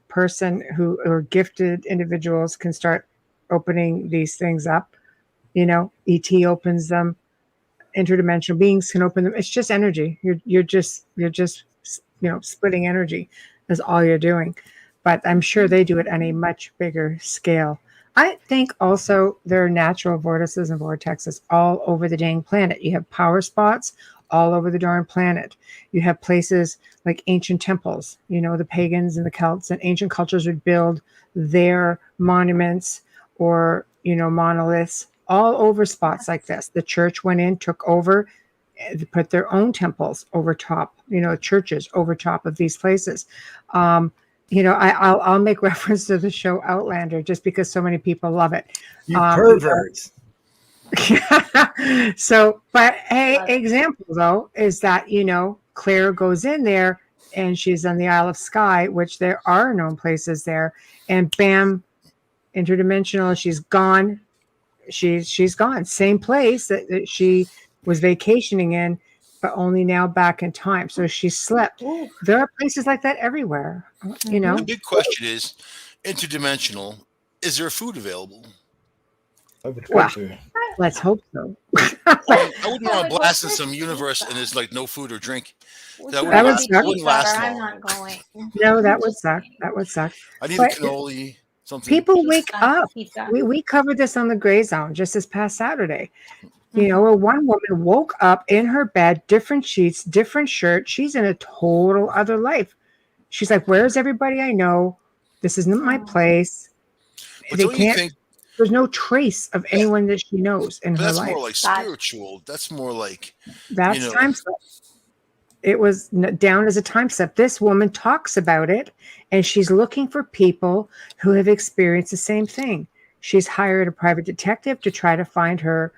person who or gifted individuals can start opening these things up, ET opens them, interdimensional beings can open them. It's just energy. You're just splitting energy is all you're doing. But I'm sure they do it on a much bigger scale. I think also there are natural vortices and vortexes all over the dang planet. You have power spots all over the darn planet. You have places like ancient temples, the pagans and the Celts and ancient cultures would build their monuments or, monoliths all over spots like this. The church went in, took over, put their own temples over top, churches over top of these places. I'll make reference to the show Outlander just because so many people love it. You perverts. So, but hey, example though is that Claire goes in there and she's on the Isle of Skye, which there are known places there, and bam, interdimensional. She's gone. She's gone. Same place that she was vacationing in, but only now back in time. So she slept. Ooh. There are places like that everywhere. The big question is, interdimensional, is there food available? Well, let's hope so. I wouldn't want to blast in some universe and there's like no food or drink. That wouldn't last long. I'm not going. No, that would suck. That would suck. I need a cannoli, something. People wake up. We covered this on the Gray Zone just this past Saturday. Where one woman woke up in her bed, different sheets, different shirt. She's in a total other life. She's like, "Where's everybody I know? This isn't my place." But don't you think there's no trace of anyone that she knows in her life? That's more like spiritual. That's more like time slip. It was down as a time slip. This woman talks about it, and she's looking for people who have experienced the same thing. She's hired a private detective to try to find her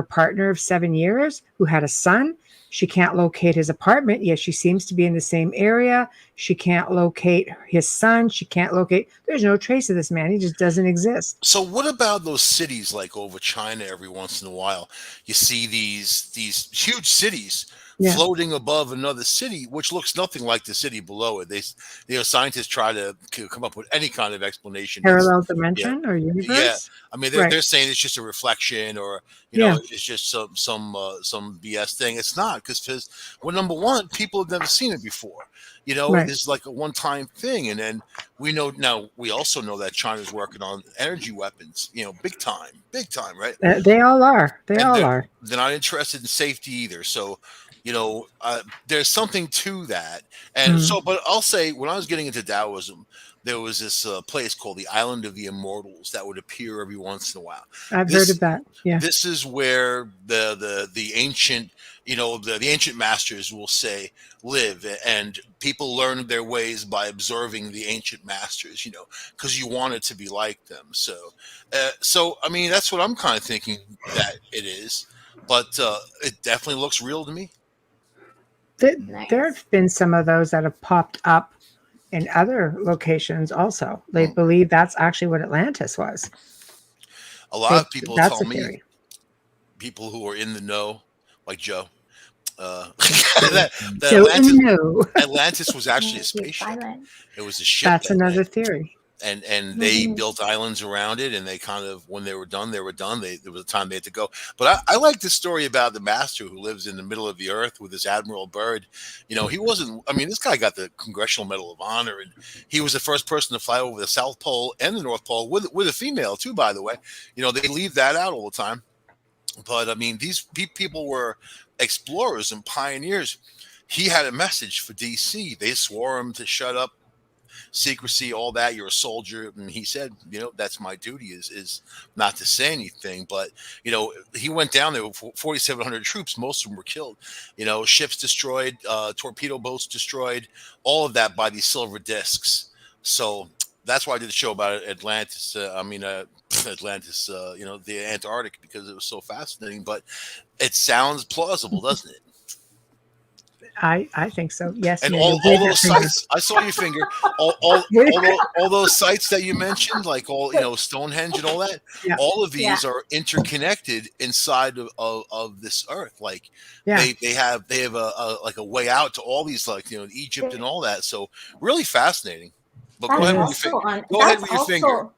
partner of 7 years who had a son. She can't locate his apartment, yet she seems to be in the same area. She can't locate his son. There's no trace of this man. He just doesn't exist. So what about those cities like over China every once in a while? You see these huge cities floating above another city, which looks nothing like the city below it. Scientists try to come up with any kind of explanation. Parallel dimension or universe? Yeah. I mean, they're saying it's just a reflection or, it's just some BS thing. It's not because well, number one, people have never seen it before. It's like a one-time thing. And then we also know that China's working on energy weapons, big time, right? They all are. They're not interested in safety either. So, there's something to that. And but I'll say when I was getting into Taoism, there was this place called the Island of the Immortals that would appear every once in a while. I've heard of that. Yeah. This is where the ancient, the ancient masters will say live, and people learn their ways by observing the ancient masters, because you want it to be like them. So I mean, that's what I'm kind of thinking that it is, but it definitely looks real to me. There have been some of those that have popped up in other locations also. They believe that's actually what Atlantis was. A lot of people tell me, people who are in the know, like Joe, Atlantis was actually a spaceship. It was a ship. That's another theory. and they built islands around it, and they kind of, when they were done, they were done. There was a time they had to go. But I like the story about the master who lives in the middle of the earth with his admiral bird. He wasn't. I mean, this guy got the Congressional Medal of Honor, and he was the first person to fly over the South Pole and the North Pole with a female too. By the way, they leave that out all the time. But I mean, these people were explorers and pioneers. He had a message for DC. They swore him to shut up, secrecy, all that. You're a soldier, and he said, that's my duty is not to say anything. But he went down there with 4,700 troops. Most of them were killed. Ships destroyed, torpedo boats destroyed, all of that by these silver discs. So that's why I did a show about Atlantis. Atlantis, the Antarctic, because it was so fascinating. But it sounds plausible, doesn't it? I think so. Yes. And all those sites, I saw your finger. All those sites that you mentioned, like Stonehenge and all that. Yeah. All of these are interconnected inside of this Earth. Like they have a way out to all these, like Egypt and all that. So really fascinating. But go ahead with your finger.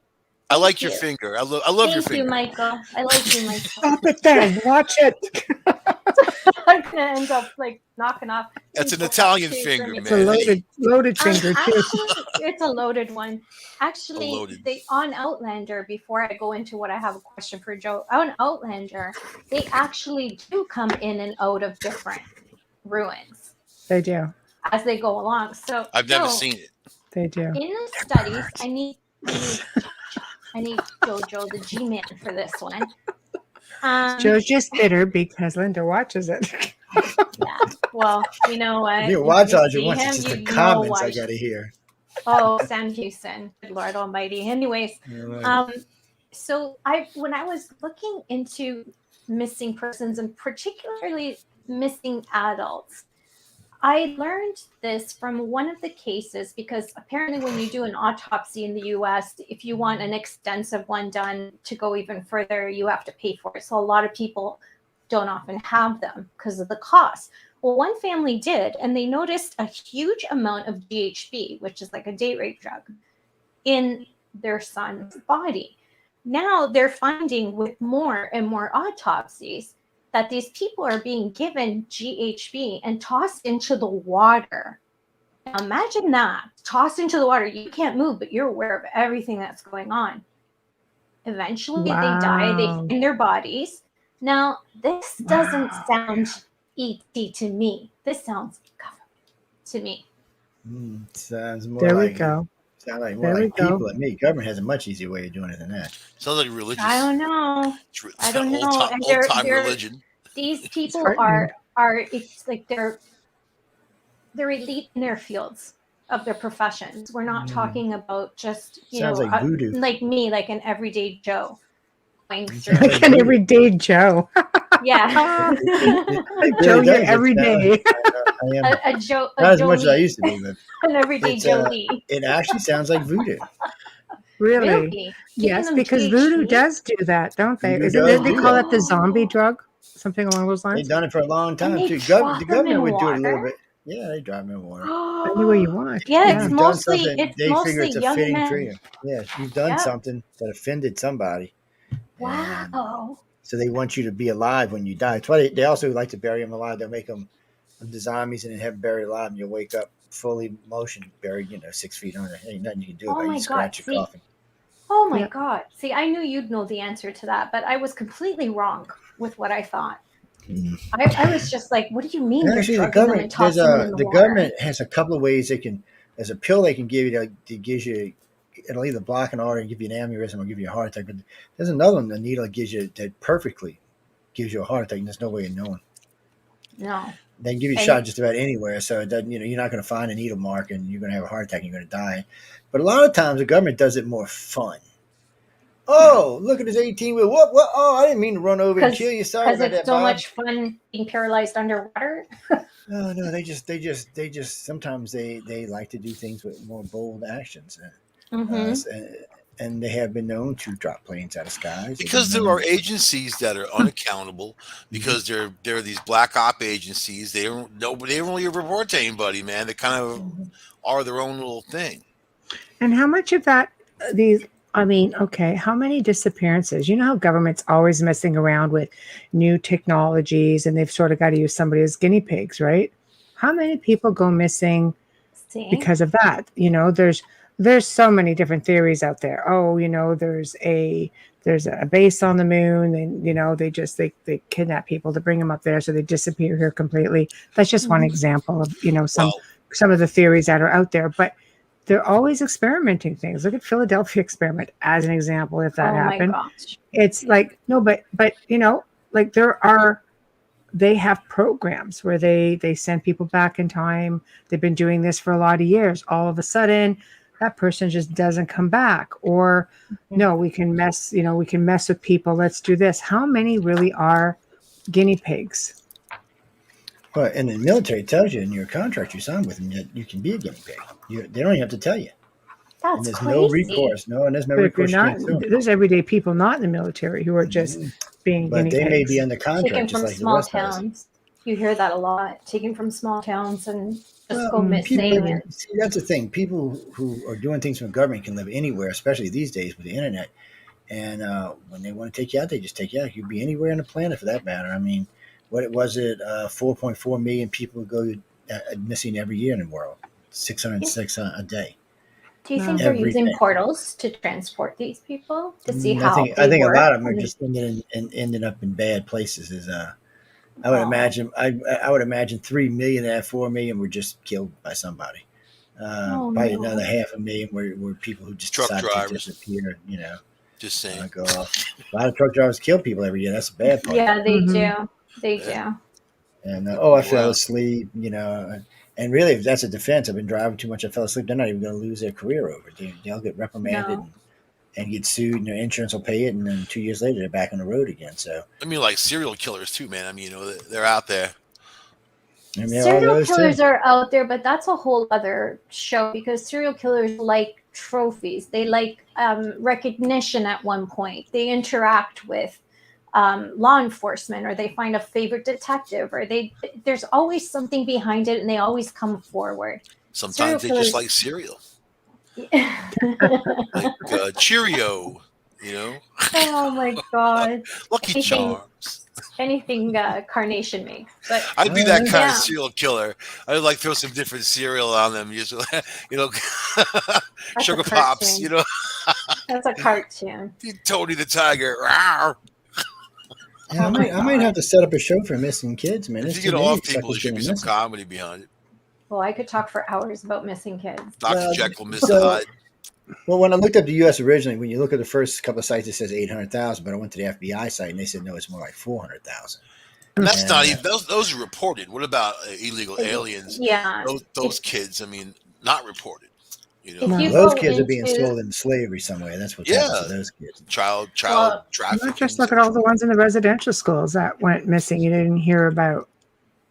I like your finger. I love your finger. Thank you, Michael. I like you, Michael. Stop it then. Watch it. I'm gonna end up like knocking off. It's an Italian finger, man. It's a loaded finger too. Actually, it's a loaded one. Actually, they on Outlander. Before I go into what I have a question for Joe on Outlander, they actually do come in and out of different ruins. They do as they go along. So I've never seen it. They do. In the studies, I need Jojo, the G-Man, for this one. Joe's just bitter because Linda watches it. Yeah. Well, you know what? You watch all you want. It's just the comments I got to hear. Oh, Sam Houston. Good Lord Almighty. Anyways, so when I was looking into missing persons and particularly missing adults, I learned this from one of the cases because apparently when you do an autopsy in the U.S., if you want an extensive one done to go even further, you have to pay for it. So a lot of people don't often have them because of the cost. Well, one family did, and they noticed a huge amount of GHB, which is like a date rape drug, in their son's body. Now they're finding with more and more autopsies that these people are being given GHB and tossed into the water. Now imagine that, tossed into the water. You can't move, but you're aware of everything that's going on. Eventually they die, they find their bodies. Now, this doesn't sound ET to me. This sounds government to me. Sounds more there like, we go. Sounds like more like people like me. Government has a much easier way of doing it than that. Sounds like religious. I don't know. I don't know. Old-time religion. These people are it's like they're elite in their fields of their professions. We're not talking about just sounds like voodoo. Like me, like an everyday Joe. Like an everyday Joe. Yeah. Joe, you're every day. A Joe. Not as much as I used to be, but an everyday Joe Lee. It actually sounds like voodoo. Really? Yes, because voodoo does do that, don't they? Isn't it? They call it the zombie drug, something along those lines. They've done it for a long time too. The government would do it a little bit. Yeah, they drop them in water. Anywhere you want. Yeah, it's mostly figure it's a young fitting men. trio. Yeah, you've done something that offended somebody. Wow. So they want you to be alive when you die. That's why they also like to bury them alive. They'll make them the zombies and then have them buried alive, and you'll wake up fully motion buried, 6 feet under. Ain't nothing you can do about it. You scratch your coffin. Oh my God. See, I knew you'd know the answer to that, but I was completely wrong with what I thought. I was just like, what do you mean? Actually, the government has a couple of ways they can, there's a pill they can give you that gives you, it'll either block an artery and give you an aneurysm or give you a heart attack. But there's another one, the needle that gives you, that perfectly gives you a heart attack, and there's no way of knowing. No. They can give you a shot just about anywhere, so it doesn't, you're not going to find a needle mark and you're going to have a heart attack and you're going to die. But a lot of times the government does it more fun. Oh, look at this 18-wheel. What? Oh, I didn't mean to run over and kill you. Sorry about that, because it's so much fun being paralyzed underwater. No, they just sometimes they like to do things with more bold actions. And they have been known to drop planes out of skies. Because there are agencies that are unaccountable, because there are these black op agencies. They don't really report to anybody, man. They kind of are their own little thing. And how much of that these, I mean, okay, how many disappearances? You know how government's always messing around with new technologies and they've sort of got to use somebody as guinea pigs, right? How many people go missing See? because of that? You know, there's so many different theories out there. Oh, you know, there's a base on the moon, and you know they kidnap people to bring them up there, so they disappear here completely. That's just one Mhm. example of, you know, Well, some of the theories that are out there, but they're always experimenting things. Look at Philadelphia experiment as an example. If that Oh my happened, gosh. it's like no, but you know, like they have programs where they send people back in time. They've been doing this for a lot of years. All of a sudden, that person just doesn't come back. Or no, we can mess, you know, we can mess with people. Let's do this. How many really are guinea pigs? Well, and the military tells you in your contract you sign with them that you can be a guinea pig. They don't even have to tell you, and That's there's no crazy. recourse. No, and there's no But if you're recourse. You not, can't sue them. there's everyday people not in the military who are just Mhm. being But guinea they may be pigs. under Taken contract just from like the small rest of us. towns. You hear that a lot. Taken from small towns and just Well, go people missing. live And in, see, that's the thing. People who are doing things from government can live anywhere, especially these days with the internet. And when they want to take you out, they just take you out. You'd be anywhere on the planet for that matter. I mean, what was it? 4.4 million people go missing every year in the world. 606 a day, do you think Wow. they're every using day. portals to transport these people to see I how think they a work? lot of them are And, just ending up in bad places. I would oh, imagine. I would imagine 3 million of that 4 million were just killed by somebody. oh Probably no. another 500,000 were people who just truck decided to drivers. disappear. Just saying. Go off. A lot of truck drivers kill people every year. That's the bad part Yeah, about it. they Mhm. do. They Yeah. do. And I Go fell around. asleep. And really, if that's a defense, I've been driving too much. I fell asleep. They're not even going to lose their career over it. They'll get reprimanded No. and get sued, and their insurance will pay it. And then 2 years later, they're back on the road again. So I mean, like serial killers too, man. I mean, they're out there. I mean, there are Serial those too. killers are out there, but that's a whole other show because serial killers like trophies. They like recognition at one point. They interact with law enforcement, or they find a favorite detective, or there's always something behind it, and they always come forward. Serial Sometimes they just like killers. cereal, Oh like Cheerio. You know, my god! Lucky Anything, Charms. anything Carnation makes, but I'd be that kind of yeah, serial killer. I'd like throw some different cereal on them. Usually, you know, that's a sugar pops. You cartoon. know, That's a cartoon. Tony the Tiger. Rawr. Yeah, Oh my I might have god. to set up a show for missing kids, man. If There's you too get many off people, there suckers should be going some missing. comedy behind it. Well, I could talk for hours about missing kids. Dr. Well, Jekyll, Mr. so Hyde. well, when I looked up the U.S. originally, when you look at the first couple of sites, it says 800,000, but I went to the FBI site and they said no, it's more like 400,000. And that's And not even those are reported. What about illegal aliens? Yeah. Those kids. I mean, not reported. You know, If well, you No, those go kids are being into, sold into slavery somewhere. That's what's happened to yeah, those kids. child well, not trafficking. just look at all the ones in the residential schools that went missing. You didn't hear about.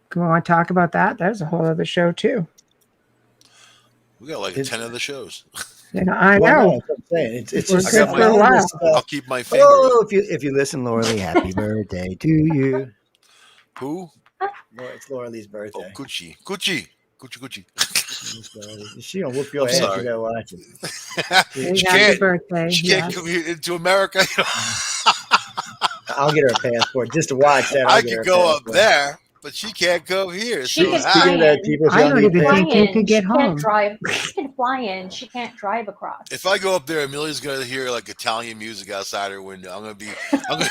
Come on, talk about that. There's a whole other show too. We got like It's 10 other shows. You know, I well, no, know that's what I'm saying. It's we're just I good got for my. a all while. this stuff. I'll keep my finger up. Oh, if you listen, Laura Lee, happy birthday to you. Who? It's Laura Lee's Oh, birthday. Gucci. She gonna whoop your I'm ass. You sorry. gotta watch it. she Happy can't. birthday. She can't Yes. come here into America. I'll get her a passport just to watch that. I'll I get her could a go up passport. there, but she can't come here. she So could Speaking fly of that, in. people, if I y'all don't need even Fly think you passports, in. could get She can't home. drive. She can fly in. She can't drive across. if I go up there, Amelia's gonna hear like Italian music outside her window. I'm gonna,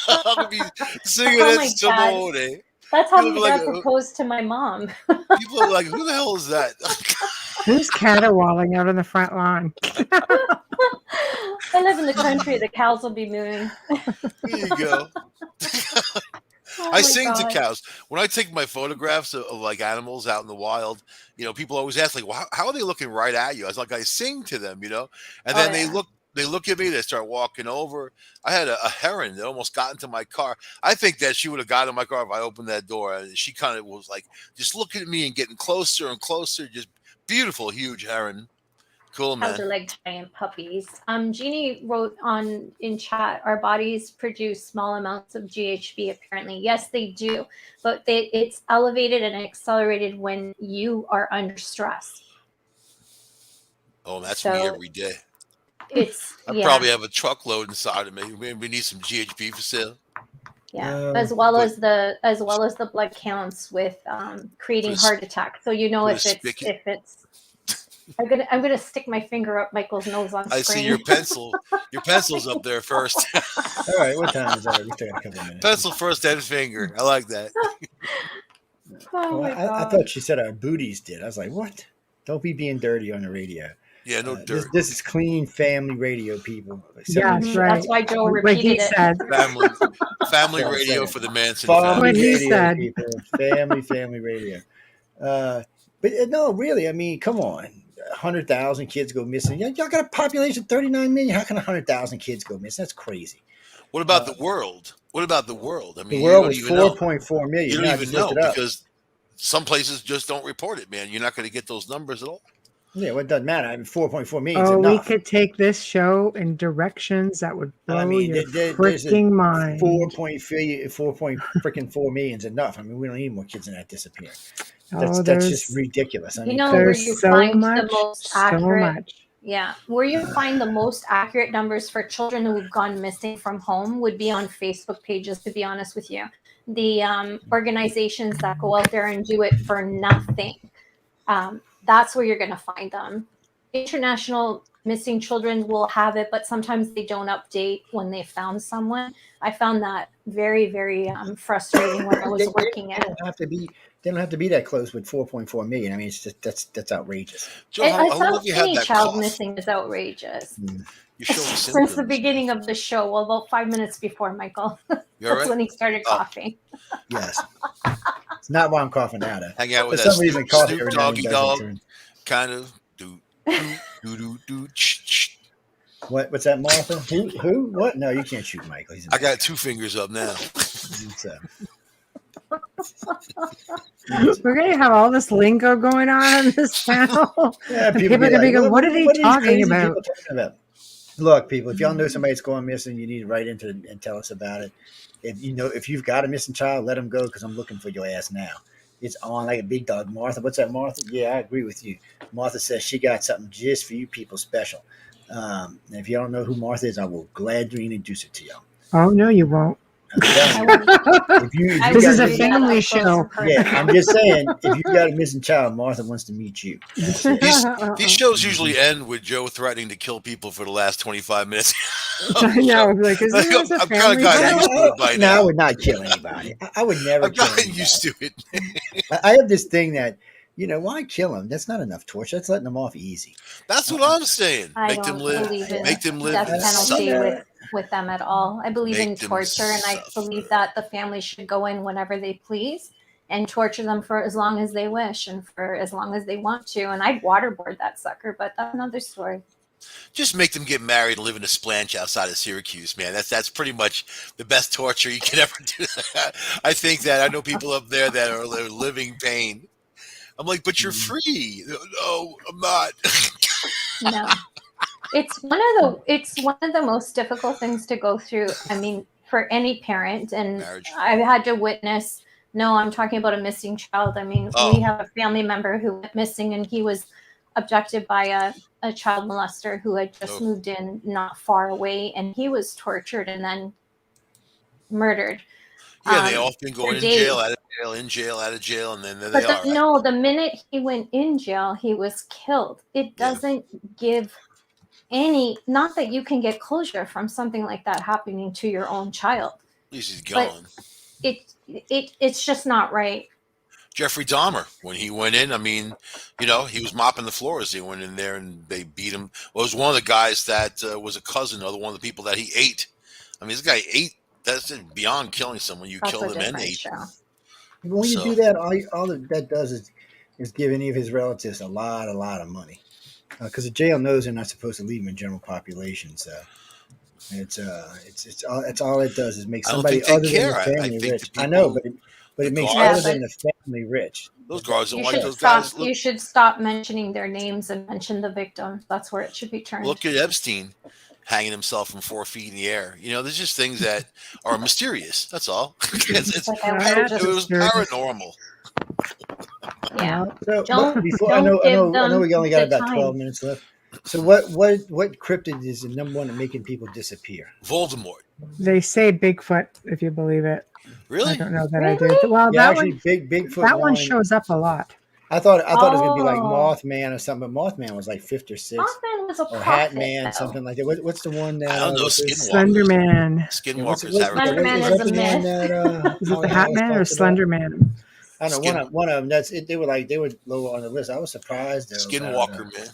I'm gonna be singing Oh it my god. Simone. That's how People my be like, dad proposed to my mom. people are like, who the hell is that? Who's caterwauling out on the front lawn? I live in the country. The cows will be mooing. There you go. Oh I my sing to god. cows when I take my photographs of like animals out in the wild. People always ask like, well, how are they looking right at you? I was like, I sing to them, and Oh then yeah. they look at me, they start walking over. I had a heron that almost got into my car. I think that she would have got in my car if I opened that door. And she kind of was like just looking at me and getting closer and closer. Just beautiful, huge heron. Cool, Cows man. are like giant puppies. Jeannie wrote on in chat, our bodies produce small amounts of GHB apparently. Yes, they do, but it's elevated and accelerated when you are under stress. Oh, that's me So every day. I yeah. probably have a truckload inside of me. We need some GHB for sale. Yeah, as well but- as the blood counts with creating For the heart attacks. So you know for if the it's spigot. if it's. I'm gonna stick my finger up Michael's nose on I screen. see your pencil. Your pencil's up there first. All right, what time is that? We still got a couple of minutes. Pencil first, then finger. I like that. Oh my I god! thought she said our booties did. I was like, what? Don't be being dirty on the radio. Yeah, no dirt. This is clean family radio, people. Yeah, that's right. That's why Joe What he repeated it. said. Family That's radio right. for the Manson Family What he family. radio, said. people. Family radio. But no, really, I mean, come on. 100,000 kids go missing. Y'all got a population of 39 million. How can 100,000 kids go missing? That's crazy. What about the world? What about the world? I mean, The world you was don't even know. 4.4 million. You Yeah, I don't even just know looked it up. because some places just don't report it, man. You're not going to get those numbers at all. Yeah, well, it doesn't matter. I mean, 4.4 million is Oh, we enough. could take this show in directions that would blow I mean, your there's freaking mind. 4.4 million is enough. I mean, we don't need more kids in that disappearing. Oh, That's just ridiculous. I mean, Where there's you so find much, the most so accurate. much. Yeah, where you find the most accurate numbers for children who've gone missing from home would be on Facebook pages. To be honest with you, the organizations that go out there and do it for nothing. That's where you're going to find them. International missing children will have it, but sometimes they don't update when they found someone. I found that very, very frustrating when I was working at. They don't have to be that close with 4.4 million. I mean, it's just that's outrageous. Joe, I how thought long have you had any that child cough? missing is outrageous. You show Since symptoms. the beginning of the show, well, about 5 minutes before Michael, You all that's right? when he started coughing. Yes, it's not why I'm coughing out. Hang out For with some that reason, coughing Snoop every now and Doggy then does Dog return. kind of do. What's that, Martha? Who? What? No, you can't shoot Michael. He's I got 2 fingers up now. We're going to have all this lingo going on this channel. Yeah, And people are going to be going, what are they these talking crazy about? people talking about? Look, people, if y'all know somebody's going missing, you need to write into and tell us about it. If you've got a missing child, let them go because I'm looking for your ass now. It's on like a big dog. Martha, what's that, Martha? Yeah, I agree with you. Martha says she got something just for you people special. And if you don't know who Martha is, I will gladly introduce it to y'all. Oh, no, you won't. This is a family show. Yeah, I'm just saying, if you've got a missing child, Martha wants to meet you. These shows usually end with Joe threatening to kill people for the last 25 minutes. I know. Like, is this a I'm kind family of gotten show? used to it by No, I now. would not kill anybody. I would never I've kill gotten anybody. used to it. I have this thing that, why kill them? That's not enough torture. That's letting them off easy. That's what I'm saying. I Make don't them live. believe in Make them live. death and penalty suffer. with them at all. I believe Make in them torture, and I believe that the family should go in whenever they please and torture them for as long as they wish and for as long as they want to. And I'd waterboard that sucker, but that's another story. Just make them get married and live in a splanch outside of Syracuse, man. That's pretty much the best torture you can ever do. I think that I know people up there that are living pain. I'm like, but you're free. No, I'm not. No. It's one of the most difficult things to go through. I mean, for any parent, and Marriage. I've had to witness. No, I'm talking about a missing child. I mean, Oh. we have a family member who went missing, and he was abducted by a child molester who had just moved in not far away, and he was tortured and then murdered. Yeah, they often go for in days. jail, out of jail, in jail, out of jail, and then there But they are. no, the minute he went in jail, he was killed. It doesn't give any, not that you can get closure from something like that happening to your own child. At least he's But gone. it's just not right. Jeffrey Dahmer, when he went in, I mean, he was mopping the floors. They went in there and they beat him. Well, it was one of the guys that was a cousin of one of the people that he ate. I mean, this guy ate. That's beyond killing someone. You That's kill a them and different ate. show. When you do that, all that does is give any of his relatives a lot of money. Because the jail knows they're not supposed to leave them in general population. So it's all it does is make I don't somebody think other they than the care. I family think rich. the I know, people- but it makes guards- other than the family rich. Those guards don't You like should those stop. guys. You should stop mentioning their names and mention the victim. That's where it should be turned. Look at Epstein hanging himself from 4 feet in the air. There's just things that are mysterious. That's all. It's Like I Yeah, it was mysterious. paranormal. Yeah. So Don't- before I don't know give we only got them about the 12 time. minutes left. So what cryptid is the number one at making people disappear? Voldemort. They say Bigfoot, if you believe it. I Really? don't know that I do. Really? Well, Yeah, that actually, one, Bigfoot that one one. shows up a lot. I thought it was gonna be like Oh, Mothman or something, but Mothman was like fifth or sixth, Mothman was a or Hat prophet, Man, though. something like that. What's the one I that don't know. what's his, Slender Skinwalkers. Man. yeah, what's Skinwalkers what, have yeah, Slender what Man is is that a the one myth. that Is it the Colin Hat Hayes Man or talked about? Slender Man? I don't know one of them. That's it. They were low on the list. I was surprised though. Skinwalker, man.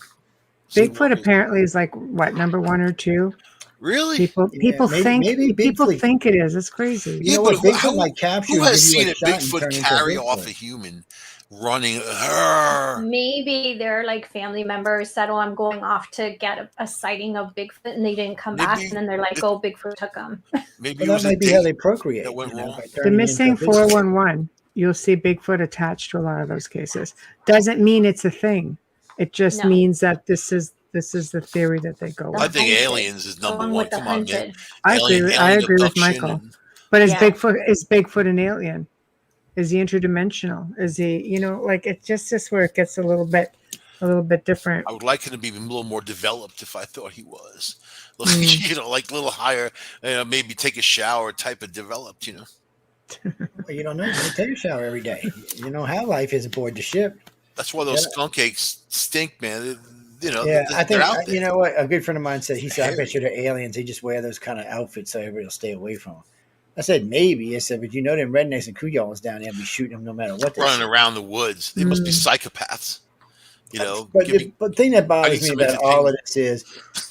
Bigfoot Skinwalkers. apparently is like what, number 1 or 2? Really? People Yeah, people think maybe people Bigfoot. think it is. It's crazy. You Yeah, know but what? Bigfoot might capture who and has give you a seen a shot and Bigfoot turn into a carry off a Bigfoot. human running? "Arr." Maybe they're like family members said, "Oh, I'm going off to get a sighting of Bigfoot," and they didn't come back, Maybe and then they're like, "Oh, Bigfoot took them." maybe Well, it that was a might be how date they that procreate, went wrong. by The turning into a missing Bigfoot. 411, you'll see Bigfoot attached to a lot of those cases. Doesn't mean it's a thing. It just No, means that this is the theory that they go the I with. think hunted. aliens is number Going one. with the Come on, man. hunted. I Alien agree with abduction. Michael. And But is Yeah. Bigfoot an alien? Is he interdimensional? Is he, like it's just where it gets a little bit different. I would like him to be a little more developed if I thought he was. Mm. Like a little higher, maybe take a shower type of developed, Well, you don't know. You don't take a shower every day. You know how life is aboard the ship. That's why You those gotta- skunk eggs stink, man. Yeah, I They're think out there. you know what a good friend of mine said. He said, "I bet Hairy. you they're aliens. They just wear those kind of outfits so everybody will stay away from them." I said, "Maybe." I said, "But you know them rednecks and Kuyals down there be shooting them no matter what they Running see." around the woods. They must be Mm. psychopaths. But Giving the thing that I need bothers me some about all of entertainment.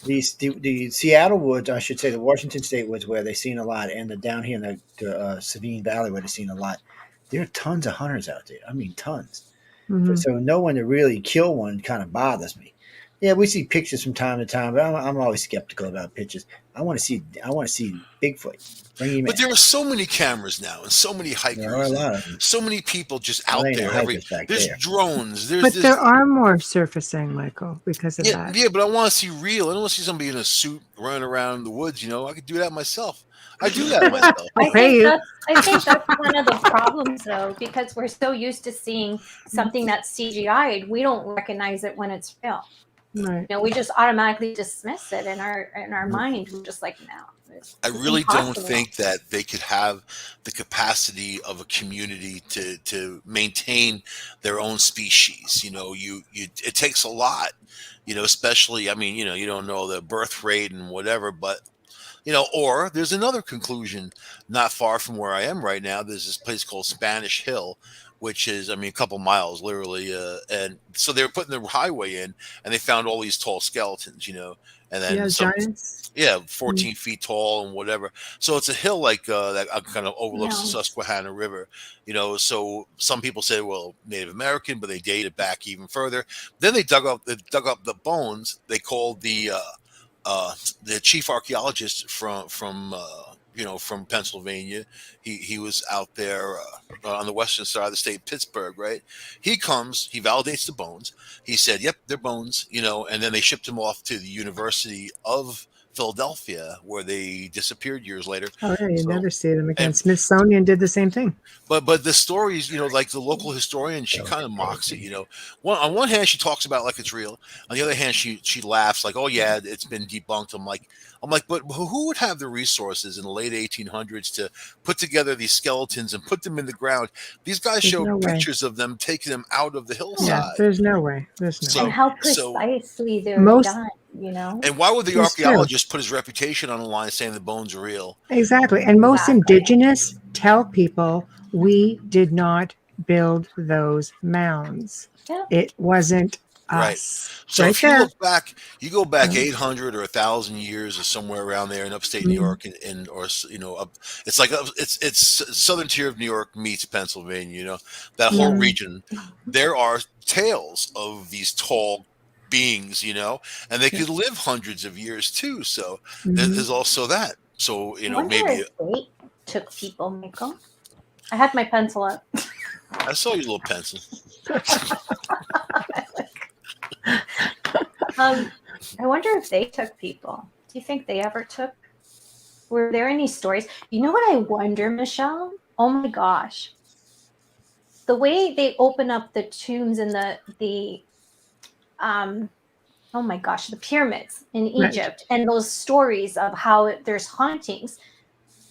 this is the Seattle woods, I should say, the Washington State woods, where they've seen a lot, and the down here in the Sabine Valley, where they've seen a lot. There are tons of hunters out there. I mean, tons. Mhm. So no one to really kill one kind of bothers me. Yeah, we see pictures from time to time, but I'm always skeptical about pictures. I want to see Bigfoot. Bring him But in. there are so many cameras now and so many There are a hikers and lot of them. so many people just Well, out there ain't no there. hikers back There's there. drones. But There's there are more surfacing, Michael, because of that. yeah, but I want to see real. I don't want to see somebody in a suit running around the woods. I could do that myself. I do that myself. I'll pay you. I think that's one of the problems, though, because we're so used to seeing something that's CGI'd, we don't recognize it when it's real. Right. We just automatically dismiss it in our mind. We're just like, no, I it's really don't impossible. think that they could have the capacity of a community to maintain their own species. It takes a lot. Especially, I mean, you don't know the birth rate and whatever, but or there's another conclusion not far from where I am right now. There's this place called Spanish Hill, which is, I mean, a couple miles literally. And so they were putting the highway in and they found all these tall skeletons, and then Yeah, some, giants. 14 feet tall and whatever. So it's a hill like that kind of overlooks the Yeah. Susquehanna River, so some people say, well, Native American, but they date it back even further. Then they dug up the bones. They called the chief archaeologist from Pennsylvania. He was out there on the western side of the state, Pittsburgh, right? He comes, he validates the bones. He said, "Yep, they're bones," and then they shipped him off to the University of Philadelphia, where they disappeared years later. Oh yeah, you So, never see them again. and Smithsonian did the same thing. but the stories, like the local historian, she kind of mocks it. On one hand, she talks about it like it's real. On the other hand, she laughs like, "Oh yeah, it's been debunked." I'm like, but who would have the resources in the late 1800s to put together these skeletons and put them in the ground? These guys There's showed no way. pictures of them taking them out of the Yeah, hillside. there's no way. There's no So- And how so- precisely they're Most- done, And why would the It's true. archaeologist put his reputation on the line saying the bones are real? Exactly. And most Exactly. indigenous tell people we did not build those mounds. Yeah. It wasn't Right. us. So Right if you there. go back Yeah. 800 or 1,000 years or somewhere around there in upstate New Mhm. York, it's like it's southern tier of New York meets Pennsylvania. That whole Mhm. region. There are tales of these tall beings, and they could live hundreds of years too. So Mhm. there's also that. So I wonder maybe if they took people, Michael. I had my pencil up. I saw your little pencil. I wonder if they took people. Do you think they ever took? Were there any stories? You know what I wonder, Michelle? Oh my gosh. The way they open up the tombs and the oh my gosh, the pyramids in Right. Egypt and those stories of how there's hauntings.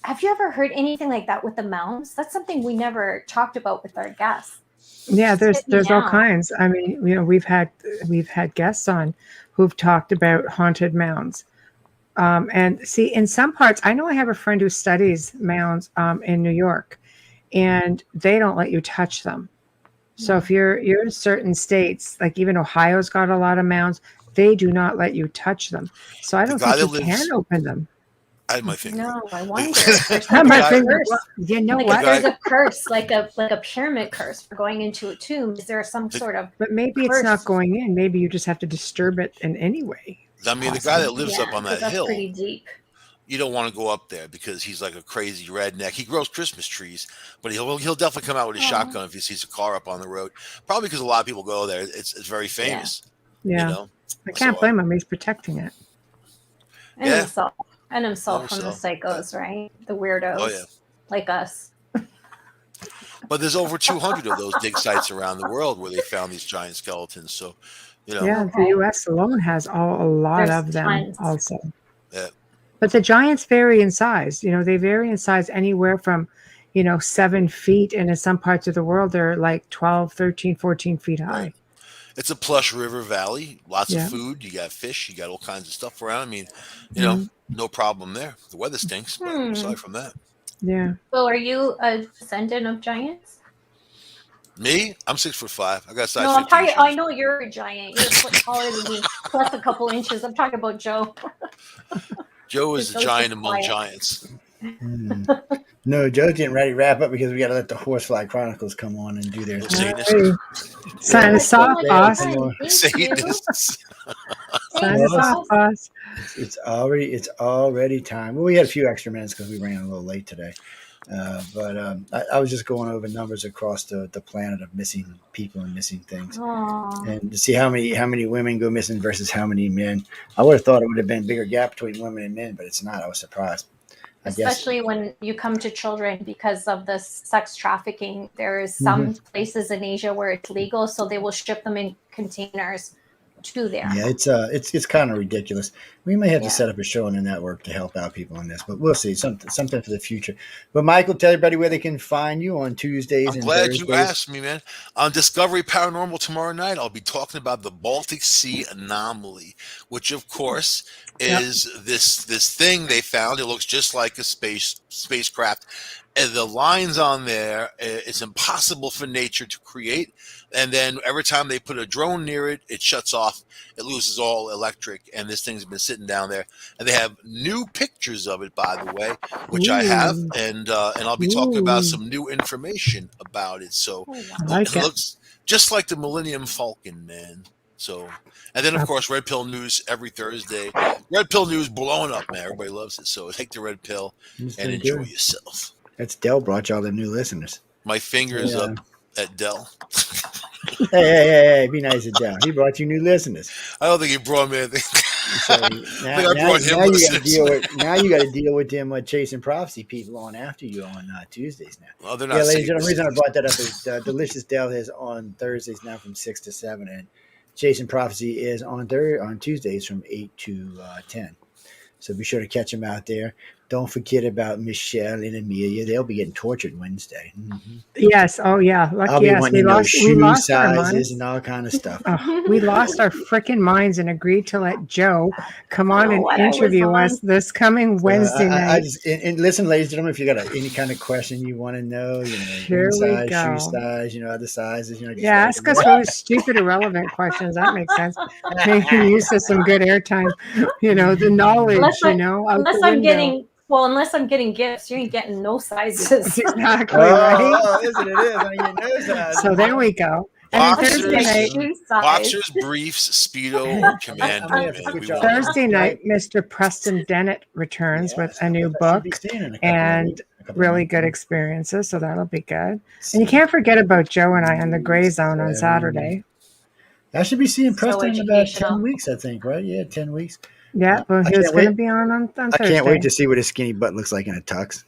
Have you ever heard anything like that with the mounds? That's something we never talked about with our guests. Yeah, Just hit me there's all now. kinds. I mean, we've had guests on who've talked about haunted mounds. And see, in some parts, I know I have a friend who studies mounds in New York, and they don't let you touch them. So if you're in certain states, like even Ohio's got a lot of mounds, they do not let you touch them. So I The don't guy think that you can lives, open them. I had my finger. No, I wonder. The, There's Not some my guy- finger. curse. Well, you know Like what? if there's a curse, like a pyramid curse for going into a tomb, is there some sort of But maybe it's not curse? going in. Maybe you just have to disturb it in any way. I mean, the guy that lives Yeah, up on 'cause that that's hill, pretty deep. you don't want to go up there because he's like a crazy redneck. He grows Christmas trees, but he'll definitely come out with a Aw. shotgun if he sees a car up on the road. Probably because a lot of people go there. It's very famous. Yeah. You know, I can't So, blame him. He's protecting it. And Yeah. himself. And himself Oh, from the so, psychos, right? The weirdos. Oh, yeah. Like us. But there's over 200 of those dig sites around the world where they found these giant skeletons. So, Yeah, Okay. the U.S. alone has a lot There's of them tons. also. Yeah. But the giants vary in size. They vary in size anywhere from, 7 feet. And in some parts of the world, they're like 12, 13, 14 feet high. Right. It's a plush river valley, lots Yeah. of food. You got fish, you got all kinds of stuff around. I mean, Mhm. no problem there. The weather stinks, but aside from that, Yeah. So are you a descendant of giants? me, I'm 6'5". I got size No, I'm 15 talking. I shoes. know you're a giant. You're a foot taller than me, plus a couple inches. I'm talking about Joe. Joe is the Joe's giant just among quiet. giants. No, Joe's getting ready to wrap up because we got to let the Horsefly Chronicles come on and do their Little thing. Satanist. Hey, sign Yeah. us off, Oh my boss. Come on. God, thank you. Satanists. Sign Thanks, us off, boss. It's already time. Well, we had a few extra minutes because we ran a little late today. But I was just going over numbers across the planet of missing people and missing things, Aw. and to see how many women go missing versus how many men. I would have thought it would have been a bigger gap between women and men, but it's not. I was surprised. I guess Especially when you come to children because of the sex trafficking. There is some places in Asia where it's legal, so they will ship them in containers to there. yeah, it's kind of ridiculous. We may have Yeah. to set up a show on the network to help out people on this, but we'll see. Something for the future. But Michael, tell everybody where they can find you on Tuesdays I'm and glad Thursdays. you asked me, man. On Discovery Paranormal tomorrow night, I'll be talking about the Baltic Sea anomaly, which of course is this thing they found. It looks just like a spacecraft. And the lines on there, it's impossible for nature to create. And then every time they put a drone near it, it shuts off. It loses all electric. And this thing's been sitting down there. And they have new pictures of it, by the way, which I have. Ooh. And I'll be talking about Ooh. some new information about it. So Oh, wow. I like it it. looks just like the Millennium Falcon, man. So, and then of course, Red Pill News every Thursday. Red Pill News blowing up, man. Everybody loves it. So take the red pill It's and been enjoy good. yourself. That's Dell brought y'all the new listeners. My fingers Yeah. up at Dell. Hey, be nice to Dell. He brought you new listeners. I don't think he brought me anything. So I now, think I brought him you got to listeners. you got to deal with them chasing prophecy people on after you on Tuesdays now. Well, they're Yeah, not ladies and gentlemen, the Satanists. reason I brought that up is Delicious Dell is on Thursdays now from 6 to 7, and Chasing Prophecy is on Tuesdays from 8 to 10. So be sure to catch them out there. Don't forget about Michelle and Amelia. They'll be getting tortured Wednesday. Mm-hmm. Yes. Oh, yeah. I'll be Yes. wanting to know shoe sizes and all kind of stuff. We lost our freaking minds and agreed to let Joe come on and What I was interview on. us this coming Wednesday I night. just and listen, ladies and gentlemen, if you got any kind of question you want to know, Here ring we size, go. shoe size, other sizes, just Yeah, let ask me us know. really stupid, irrelevant questions. That makes sense. Maybe use us some good airtime. The knowledge, Unless out unless the I'm window. unless I'm getting gifts, you ain't getting no sizes. Exactly right. Oh, listen, it is. I get no size. So there we go. And then Boxers, Thursday night, Shoe size. boxers, briefs, Speedo, or Command I may Me, have to man. switch We off. want it. Thursday night, Mr. Preston Dennett returns with Yes, a new I should book be seeing in a couple and of weeks, a couple of really months. good experiences. So that'll be good. And you can't forget about Joe and I on the Gray Zone on Saturday. I should be seeing So Preston in about educational. 10 weeks, I think, right? Yeah, 10 weeks. Yeah, well, I he was can't going to wait. be on I Thursday. can't wait to see what his skinny butt looks like in a tux.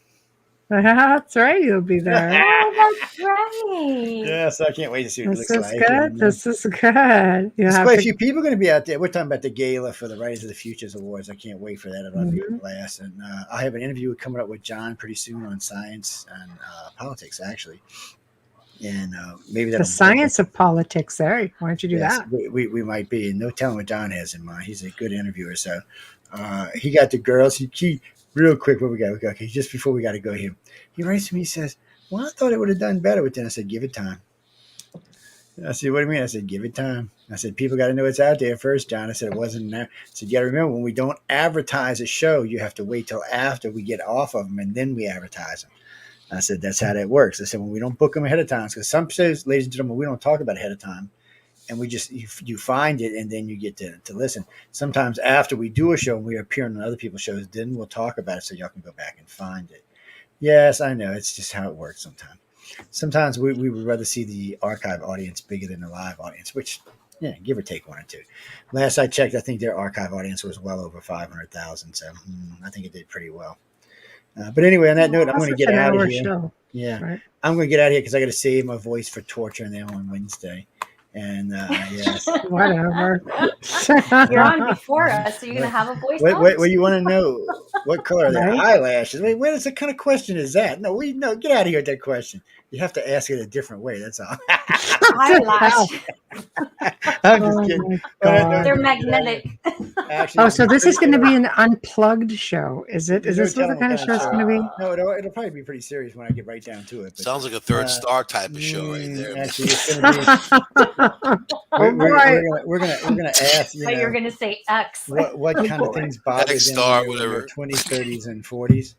That's right. You'll be there. Oh, that's right. Yeah, so I can't wait to see what it This looks is like. good. And, This is good. You there's have quite a to. few people going to be out there. We're talking about the gala for the Writers of the Futures Awards. I can't wait for that. It'll be a Mhm. blast. And I have an interview coming up with John pretty soon on science and politics, actually. And maybe The that'll science of politics. There. Why don't you do Yes, that? we might be. And no telling what John has in mind. He's a good interviewer. So he got the girls. He real quick. What we got? Okay, just before we got to go here, he writes to me. He says, "Well, I thought it would have done better with them." I said, "Give it time." I said, "What do you mean?" I said, "Give it time." I said, "People got to know it's out there first, John." I said, "It wasn't there." I said, "You got to remember when we don't advertise a show, you have to wait till after we get off of them and then we advertise them." I said, "That's how that works." I said, "When we don't book them ahead of time, because some shows, ladies and gentlemen, we don't talk about ahead of time." And we just you find it and then you get to listen. Sometimes after we do a show and we appear on other people's shows, then we'll talk about it so y'all can go back and find it. Yes, I know. It's just how it works sometimes. Sometimes we would rather see the archive audience bigger than the live audience, which, yeah, give or take one or two. Last I checked, I think their archive audience was well over 500,000. So I think it did pretty well. But anyway, on that note, I'm That's going to such get an out of hour here. show, Yeah. right? I'm going to get out of here because I got to save my voice for torture now on Wednesday. And yes. Whatever. You're on before us, so you're gonna have a voice. What you want to know? What color are their Right? eyelashes? Wait, what is the kind of question is that? No, get out of here with that question. You have to ask it a different way. That's all. Eyelash. I'm just Oh kidding. my But I God. know- They're magnetic. Actually, Oh, so this is going to be an unplugged show, is it? Is No this what the telling kind of what show it's going to be? No, it'll probably be pretty serious when I get right down to it. But, Sounds like a third star type of show right there. Actually, it's going to be. Oh boy. We're gonna ask. But you're gonna say X. What kind of boy. things bother them X-star, in their whatever. 20s, 30s, and 40s,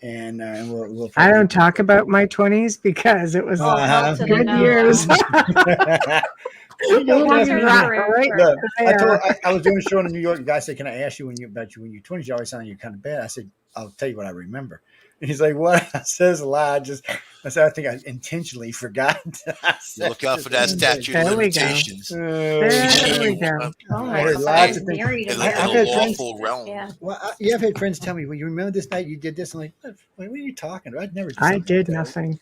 and we'll I probably don't talk about my 20s because it was Oh, hell to the good no. years. You know, That's that's your right. career. Look, there. I was doing a show in New York. The guy said, "Can I ask you when you're 20s? You always sound like you're kind of bad." I said, "I'll tell you what I remember." And he's like, "What?" I says a lie. I said, "I think I intentionally forgot." Look out for that statute of There we go. limitations. There we go. Oh I my heard God. lots of things. Married In and I've the had friends- lawful realm. Yeah. Well, you have had friends tell me, "Well, you remember this night you did this?" I'm like, "What are you talking about? I'd never did I something did like that." nothing.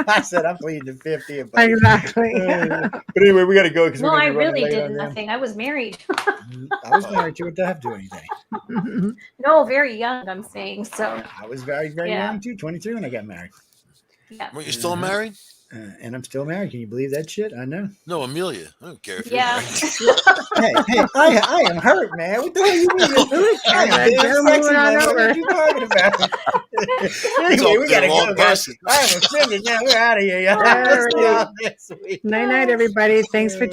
I said, "I'm pleading the 50. But Exactly. but anyway, we got to go because No, we're I gonna be running really late did on them. nothing. I was married. I was married too. It didn't have to do anything. No, very young. I'm saying so. I was very, very Yeah. young too, 23 when I got married. Yeah. Well, you still Uh-huh. married? And I'm still married. Can you believe that shit? I know. No, Amelia. I don't care if Yeah. you're married. Hey, I am hurt, man. What the hell you mean? I am Right, damn they're sexy, moving on man. What over. are you talking about? Anyway, Talking we to gotta the wrong go, guys. person. I am offended now. We're out of here. Y'all. All Let's see right. y'all next week. Night, night, everybody. Thanks for tuning